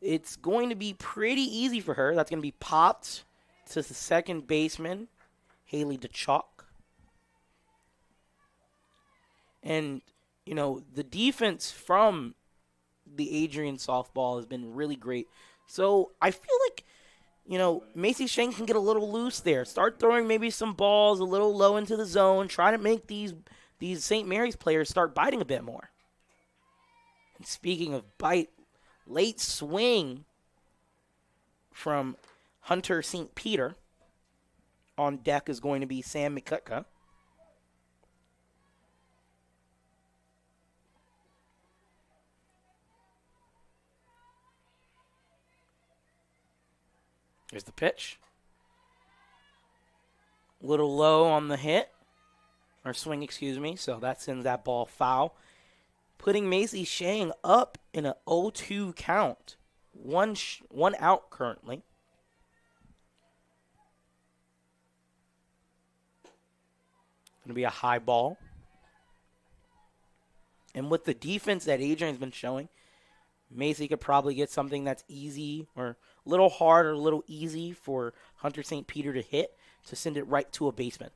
it's going to be pretty easy for her. That's going to be popped to the second baseman, Haley DeChalk. And, the defense from the Adrian softball has been really great. So I feel like, Macy Shang can get a little loose there. Start throwing maybe some balls a little low into the zone. Try to make these St. Mary's players start biting a bit more. And speaking of bite, late swing from Hunter St. Peter. On deck is going to be Sam McCutka. Here's the pitch. A little low on the hit. Or swing, so that sends that ball foul. Putting Macy Shang up in an 0-2 count. One out currently. Going to be a high ball. And with the defense that Adrian's been showing, Macy could probably get something that's easy or a little hard or a little easy for Hunter St. Peter to hit to send it right to a baseman.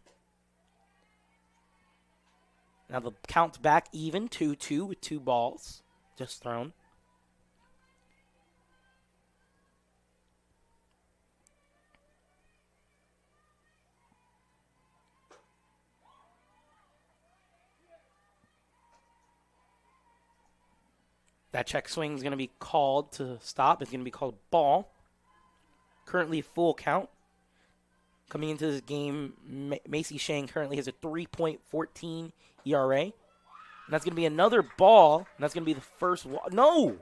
Now the count's back even, 2-2 with 2 balls just thrown. That check swing is going to be called to stop. It's going to be called ball. Currently full count. Coming into this game, Macy Shang currently has a 3.14 ERA. And that's going to be another ball. And that's going to be the first walk. No!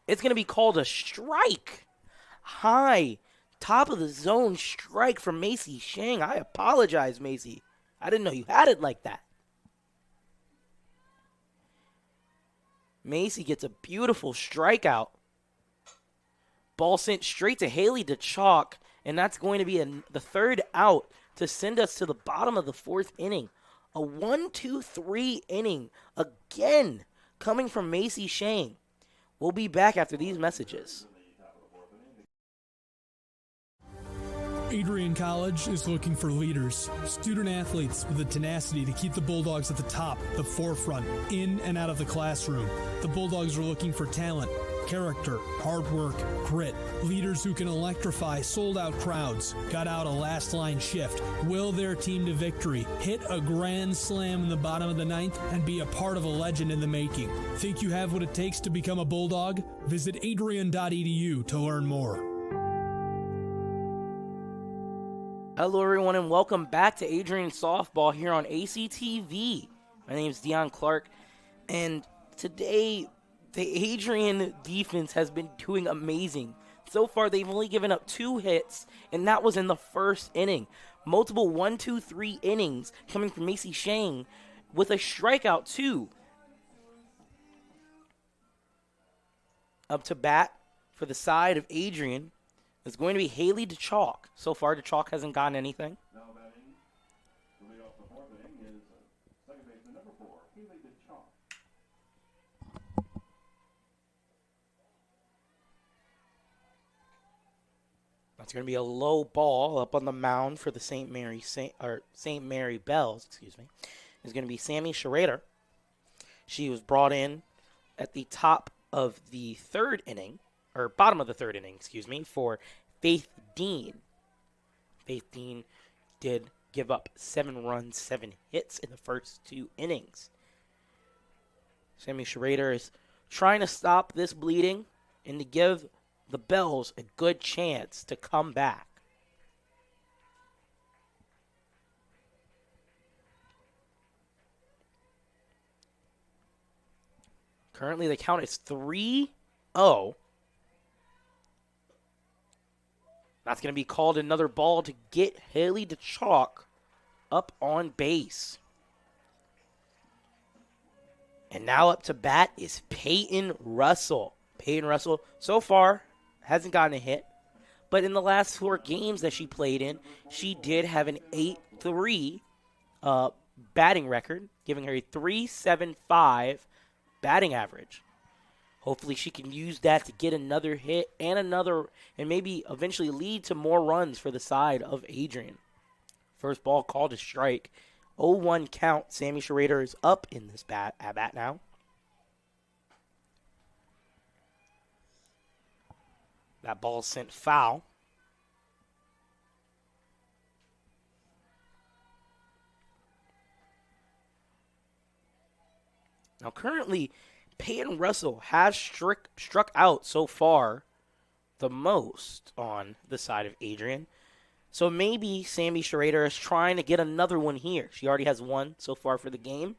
It's going to be called a strike. High, top of the zone strike from Macy Shang. I apologize, Macy. I didn't know you had it like that. Macy gets a beautiful strikeout. Ball sent straight to Haley DeChalk, and that's going to be the third out to send us to the bottom of the fourth inning. A 1-2-3 inning again coming from Macy Shang. We'll be back after these messages. Adrian College is looking for leaders, student athletes with the tenacity to keep the Bulldogs at the top, the forefront, in and out of the classroom. The Bulldogs are looking for talent, character, hard work, grit, leaders who can electrify sold-out crowds, got out a last-line shift, will their team to victory, hit a grand slam in the bottom of the ninth, and be a part of a legend in the making. Think you have what it takes to become a Bulldog? Visit adrian.edu to learn more. Hello, everyone, and welcome back to Adrian Softball here on ACTV. My name is Dion Clark, and today the Adrian defense has been doing amazing. So far, they've only given up 2 hits, and that was in the first inning. Multiple 1-2-3 innings coming from Macy Shang with a strikeout, too. Up to bat for the side of Adrian is going to be Haley DeChalk. So far, DeChalk hasn't gotten anything. Now batting to lead off the fourth inning is second baseman number 4, Haley DeChalk. That's going to be a low ball up on the mound for the St. Mary Bells. Is going to be Sammy Schrader. She was brought in at the top of the third inning, or bottom of the third inning, for Faith Dean. Faith Dean did give up 7 runs, 7 hits in the first 2 innings. Sammy Schrader is trying to stop this bleeding and to give the Bells a good chance to come back. Currently, the count is 3-0. That's going to be called another ball to get Haley DeChalk up on base. And now up to bat is Peyton Russell. Peyton Russell, so far, hasn't gotten a hit. But in the last 4 games that she played in, she did have an 8-3 batting record, giving her a 3.75 batting average. Hopefully she can use that to get another hit and maybe eventually lead to more runs for the side of Adrian. First ball called a strike. 0-1 count. Sammy Schrader is up in this bat now. That ball sent foul. Now currently, Peyton Russell has struck out so far the most on the side of Adrian. So maybe Sammy Schrader is trying to get another one here. She already has 1 so far for the game.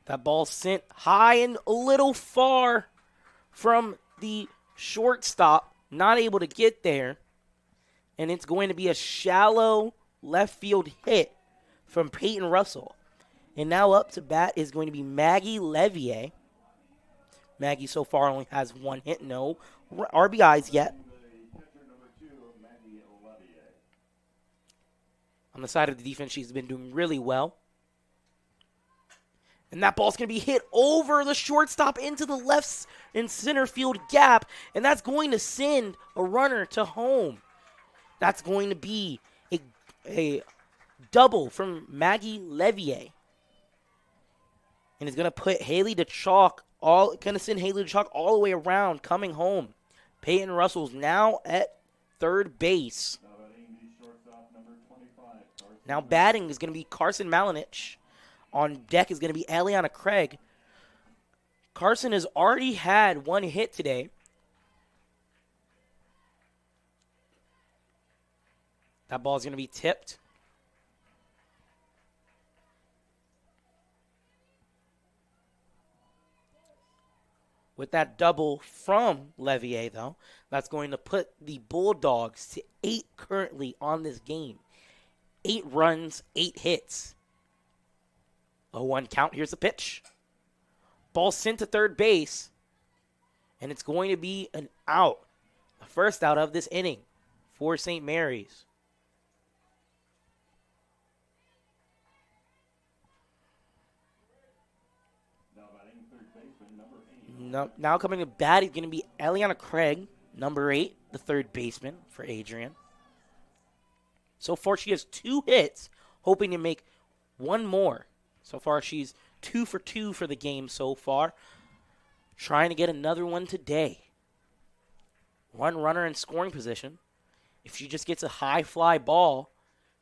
That ball sent high and a little far from the shortstop, not able to get there. And it's going to be a shallow left field hit from Peyton Russell. And now up to bat is going to be Maggie Levier. Maggie so far only has 1 hit, no RBIs yet. On the side of the defense, she's been doing really well. And that ball's going to be hit over the shortstop into the left and center field gap. And that's going to send a runner to home. That's going to be a double from Maggie Levier. And it's going to put Haley DeChalk Gonna send Haley Chalk all the way around, coming home. Peyton Russell's now at third base. Now batting is going to be Carson Malinich. On deck is going to be Eliana Craig. Carson has already had one hit today. That ball is going to be tipped. With that double from Levier, though, that's going to put the Bulldogs to 8 currently on this game. 8 runs, 8 hits. 0-1 count. Here's the pitch. Ball sent to third base, and it's going to be an out. The first out of this inning for St. Mary's. Now coming to bat is going to be Eliana Craig, number 8, the third baseman for Adrian. So far, she has 2 hits, hoping to make 1 more. So far, she's 2 for 2 for the game so far. Trying to get another one today. 1 runner in scoring position. If she just gets a high fly ball,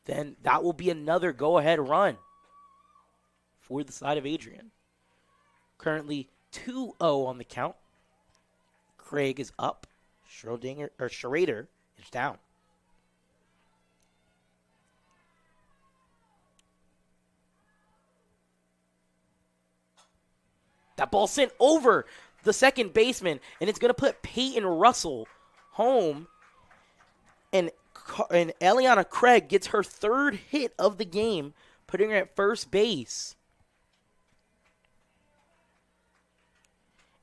then that will be another go-ahead run for the side of Adrian. Currently 2-0 on the count. Craig is up. Schrader is down. That ball sent over the second baseman, and it's going to put Peyton Russell home. And Eliana Craig gets her 3rd hit of the game, putting her at first base.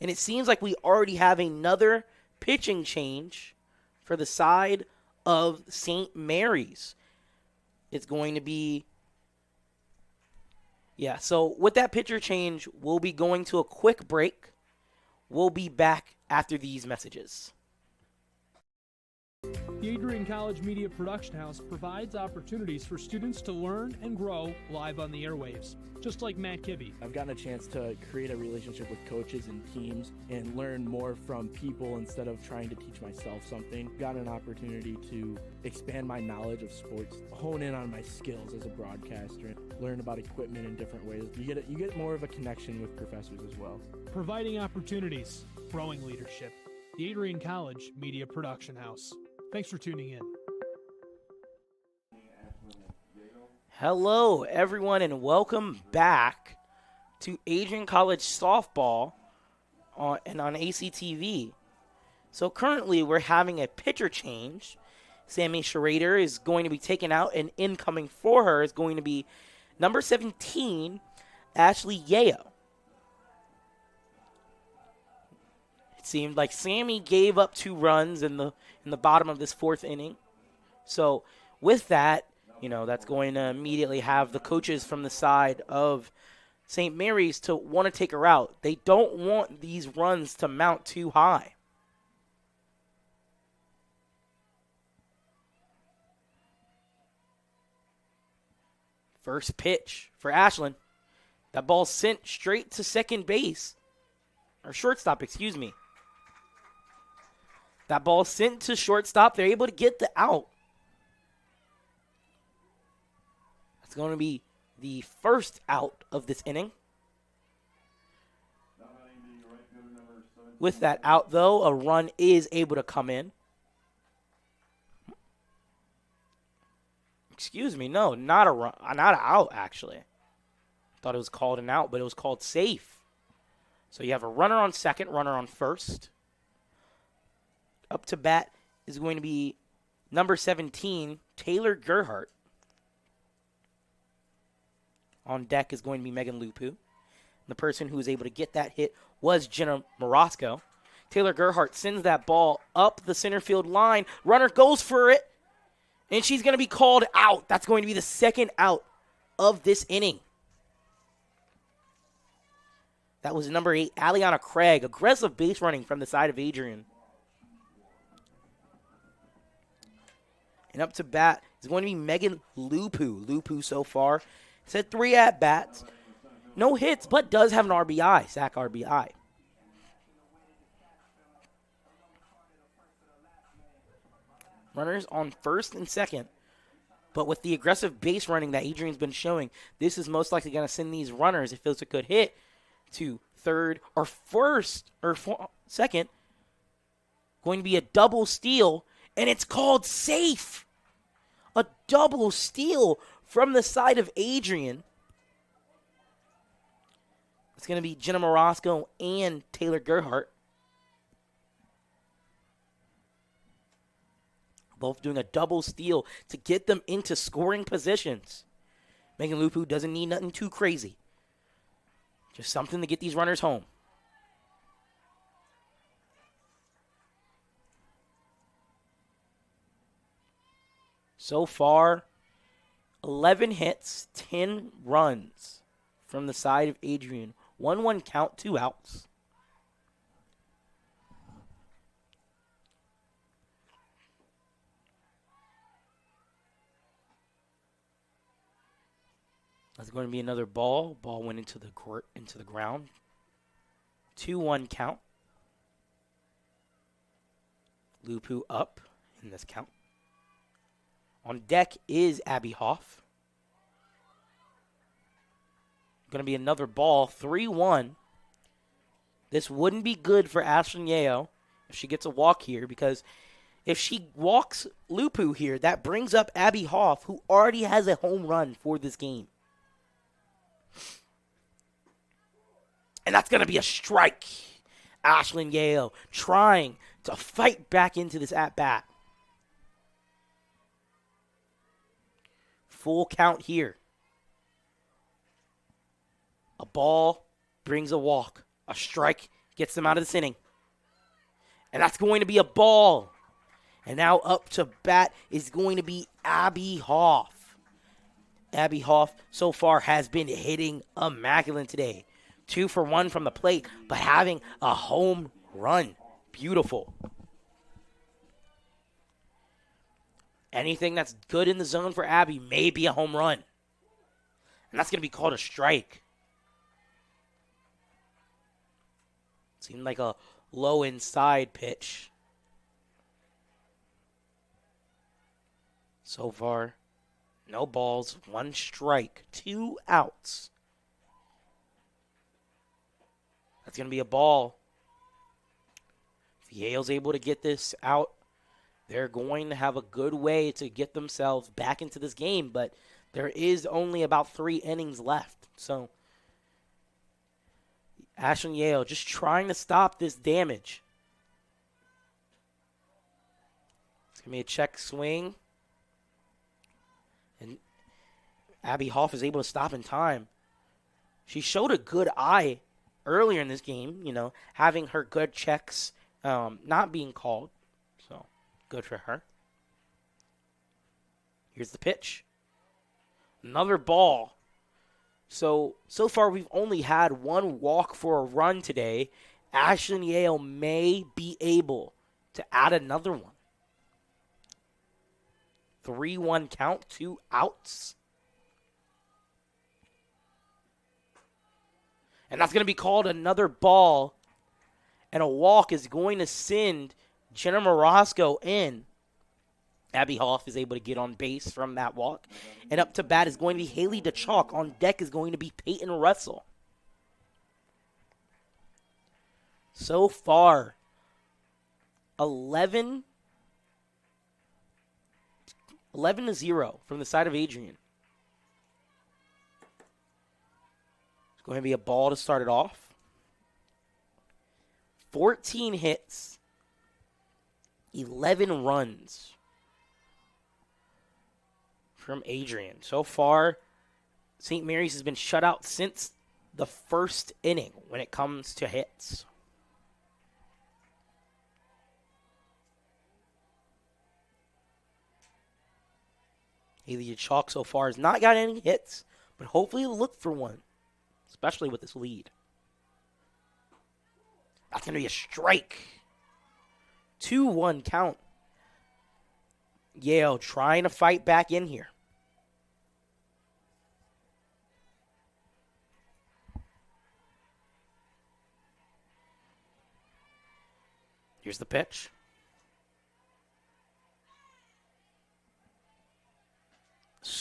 And it seems like we already have another pitching change for the side of St. Mary's. It's going to be... Yeah, so with that pitcher change, we'll be going to a quick break. We'll be back after these messages. The Adrian College Media Production House provides opportunities for students to learn and grow live on the airwaves, just like Matt Kibbe. I've gotten a chance to create a relationship with coaches and teams and learn more from people instead of trying to teach myself something. Gotten an opportunity to expand my knowledge of sports, hone in on my skills as a broadcaster, and learn about equipment in different ways. You get more of a connection with professors as well. Providing opportunities, growing leadership. The Adrian College Media Production House. Thanks for tuning in. Hello, everyone, and welcome back to Adrian College Softball on ACTV. So currently, we're having a pitcher change. Sammy Schrader is going to be taken out, and incoming for her is going to be number 17, Ashley Yeo. It seemed like Sammy gave up 2 runs in the bottom of this 4th inning. So with that, that's going to immediately have the coaches from the side of St. Mary's to want to take her out. They don't want these runs to mount too high. First pitch for Ashlyn. That ball sent straight to second base. Or shortstop, excuse me. That ball sent to shortstop. They're able to get the out. That's going to be the first out of this inning. With that out, though, a run is able to come in. Excuse me, no, not a run, not an out, actually. Thought it was called an out, but it was called safe. So you have a runner on second, runner on first. Up to bat is going to be number 17, Taylor Gerhardt. On deck is going to be Megan Lupu. The person who was able to get that hit was Jenna Morosco. Taylor Gerhardt sends that ball up the center field line. Runner goes for it, and she's going to be called out. That's going to be the second out of this inning. That was number 8, Aliana Craig. Aggressive base running from the side of Adrian. And up to bat is going to be Megan Lupu. Lupu so far has had 3 at-bats. No hits, but does have an RBI, sack RBI. Runners on first and second. But with the aggressive base running that Adrian's been showing, this is most likely going to send these runners, if it's a good hit, to third or second. Going to be a double steal, and it's called safe. A double steal from the side of Adrian. It's going to be Jenna Morosco and Taylor Gerhart. Both doing a double steal to get them into scoring positions. Megan Lupu doesn't need nothing too crazy. Just something to get these runners home. So far, 11 hits, 10 runs from the side of Adrian. 1-1 count, 2 outs. That's going to be another ball. Ball went into the ground. 2-1 count. Lupu up in this count. On deck is Abby Hoff. Going to be another ball. 3-1. This wouldn't be good for Ashlyn Yeo if she gets a walk here, because if she walks Lupu here, that brings up Abby Hoff, who already has a home run for this game. And that's going to be a strike. Ashlyn Yeo trying to fight back into this at-bat. Full count here. A ball brings a walk. A strike gets them out of this inning. And that's going to be a ball. And now up to bat is going to be Abby Hoff. Abby Hoff so far has been hitting immaculate today. 2 for 1 from the plate, but having a home run. Beautiful. Anything that's good in the zone for Abby may be a home run. And that's going to be called a strike. Seemed like a low inside pitch. So far, no balls, 1 strike, 2 outs. That's going to be a ball. If Yale's able to get this out, they're going to have a good way to get themselves back into this game, but there is only about 3 innings left. So, Ashlyn Yale just trying to stop this damage. It's going to be a check swing. And Abby Hoff is able to stop in time. She showed a good eye earlier in this game, having her good checks not being called. So, good for her. Here's the pitch. Another ball. So far we've only had 1 walk for a run today. Ashlyn Yale may be able to add another one. 3-1 count, 2 outs. And that's going to be called another ball. And a walk is going to send Jenna Morosco in. Abby Hoff is able to get on base from that walk. And up to bat is going to be Haley DeChalk. On deck is going to be Peyton Russell. So far, 11-0 from the side of Adrian. It's going to be a ball to start it off. 14 hits, 11 runs from Adrian. So far, St. Mary's has been shut out since the first inning when it comes to hits. Haley Chalk so far has not got any hits, but hopefully he'll look for one, especially with this lead. That's going to be a strike. 2-1 count. Yale trying to fight back in here. Here's the pitch.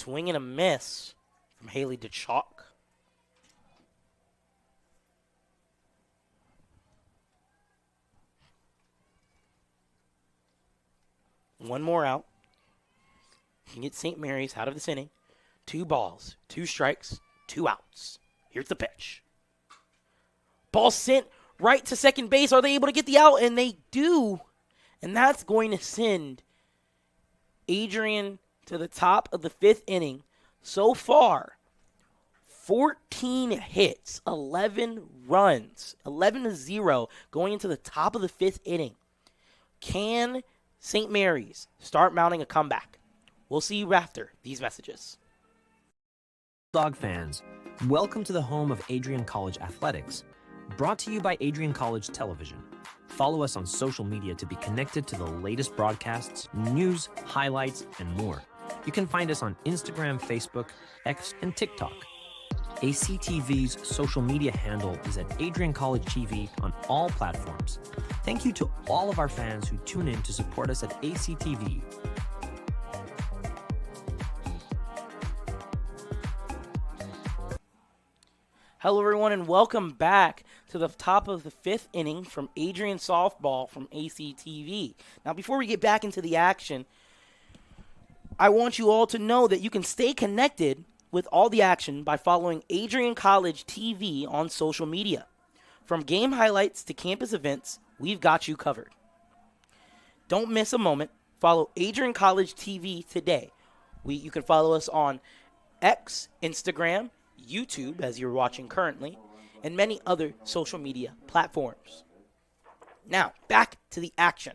Swing and a miss from Haley DeChalk. One more out. You can get St. Mary's out of this inning. 2 balls, 2 strikes, 2 outs. Here's the pitch. Ball sent right to second base. Are they able to get the out? And they do. And that's going to send Adrian to the top of the 5th inning. So far, 14 hits, 11 runs, 11-0 going into the top of the 5th inning. Can St. Mary's start mounting a comeback? We'll see you after these messages. Dog fans, welcome to the home of Adrian College Athletics, brought to you by Adrian College Television. Follow us on social media to be connected to the latest broadcasts, news, highlights, and more. You can find us on Instagram, Facebook, X, and TikTok. ACTV's social media handle is at Adrian College TV on all platforms. Thank you to all of our fans who tune in to support us at ACTV. Hello, everyone, and welcome back to the top of the 5th inning from Adrian Softball from ACTV. Now, before we get back into the action, I want you all to know that you can stay connected with all the action by following Adrian College TV on social media. From game highlights to campus events, we've got you covered. Don't miss a moment. Follow Adrian College TV today. You can follow us on X, Instagram, YouTube, as you're watching currently, and many other social media platforms. Now, back to the action.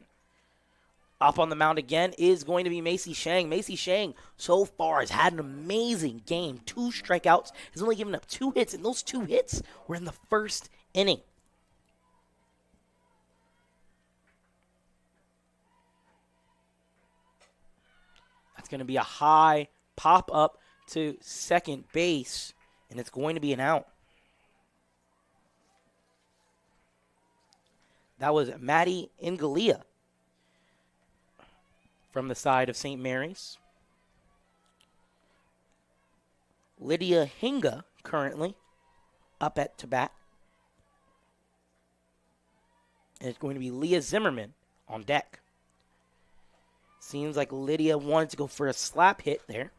Up on the mound again is going to be Macy Shang. Macy Shang, so far, has had an amazing game. 2 strikeouts. Has only given up 2 hits, and those 2 hits were in the 1st inning. That's going to be a high pop-up to second base, and it's going to be an out. That was Maddie Ingalia from the side of St. Mary's. Lydia Hinga currently up at to bat. And it's going to be Leah Zimmerman on deck. Seems like Lydia wanted to go for a slap hit there.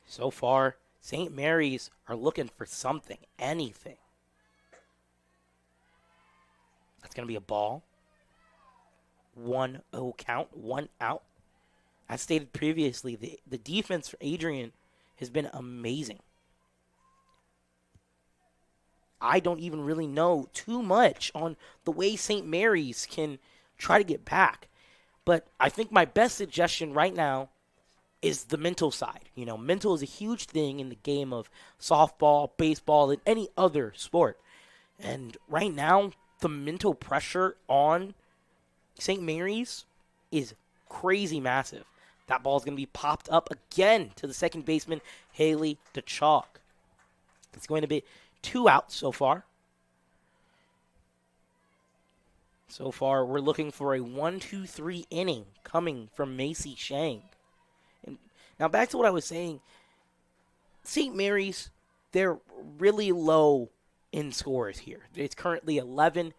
So far, St. Mary's are looking for something, anything. That's going to be a ball. 1-0 count, 1 out. As stated previously, the defense for Adrian has been amazing. I don't even really know too much on the way St. Mary's can try to get back. But I think my best suggestion right now is the mental side. You know, mental is a huge thing in the game of softball, baseball, and any other sport. And right now, the mental pressure on St. Mary's is crazy massive. That ball is going to be popped up again to the second baseman, Haley DeChalk. It's going to be 2 outs so far. So far, we're looking for a 1-2-3 inning coming from Macy Shang. And now back to what I was saying. St. Mary's, they're really low in scores here. It's currently 11-0.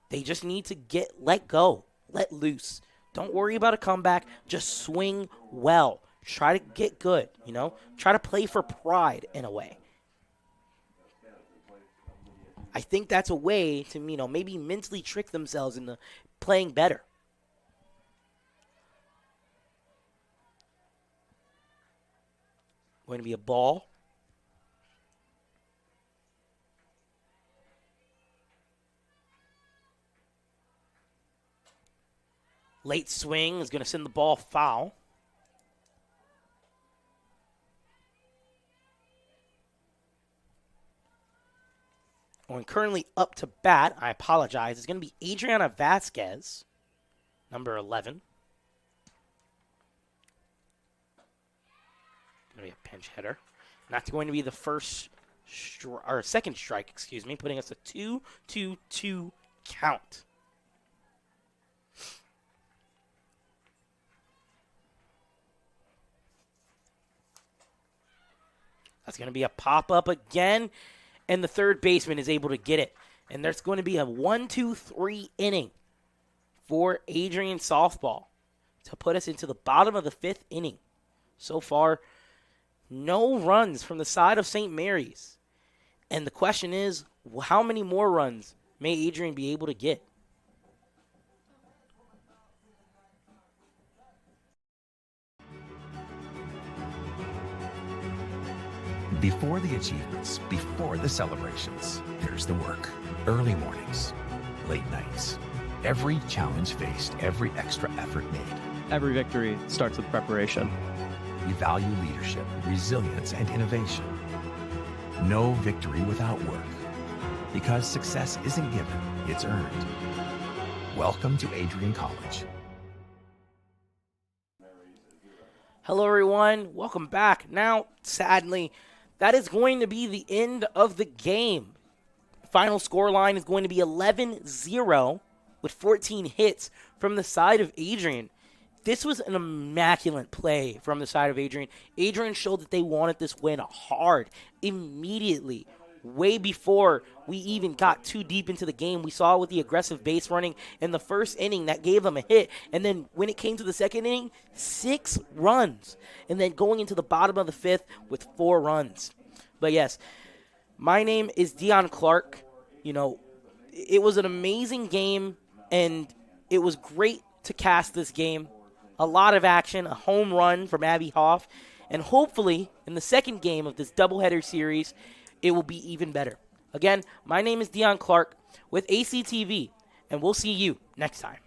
They just need to let go, let loose. Don't worry about a comeback. Just swing well. Try to get good, you know. Try to play for pride in a way. I think that's a way to, you know, maybe mentally trick themselves into playing better. Going to be a ball. Late swing is going to send the ball foul. Going currently up to bat, I apologize, it's going to be Adriana Vasquez, number 11. Going to be a pinch hitter. And that's going to be the second strike, putting us a 2-2-2 count. That's going to be a pop-up again, and the third baseman is able to get it. And there's going to be a 1-2-3 inning for Adrian softball to put us into the bottom of the 5th inning. So far, no runs from the side of St. Mary's. And the question is, how many more runs may Adrian be able to get? Before the achievements, before the celebrations, there's the work. Early mornings, late nights. Every challenge faced, every extra effort made. Every victory starts with preparation. We value leadership, resilience, and innovation. No victory without work. Because success isn't given, it's earned. Welcome to Adrian College. Hello, everyone. Welcome back. Now, sadly, that is going to be the end of the game. Final score line is going to be 11-0 with 14 hits from the side of Adrian. This was an immaculate play from the side of Adrian. Adrian showed that they wanted this win hard, immediately, way before we even got too deep into the game. We saw with the aggressive base running in the first inning that gave them a hit. And then when it came to the second inning, 6 runs. And then going into the bottom of the 5th with 4 runs. But yes, my name is Dion Clark. You know, it was an amazing game, and it was great to cast this game. A lot of action, a home run from Abby Hoff, and hopefully in the second game of this doubleheader series, it will be even better. Again, my name is Dion Clark with ACTV, and we'll see you next time.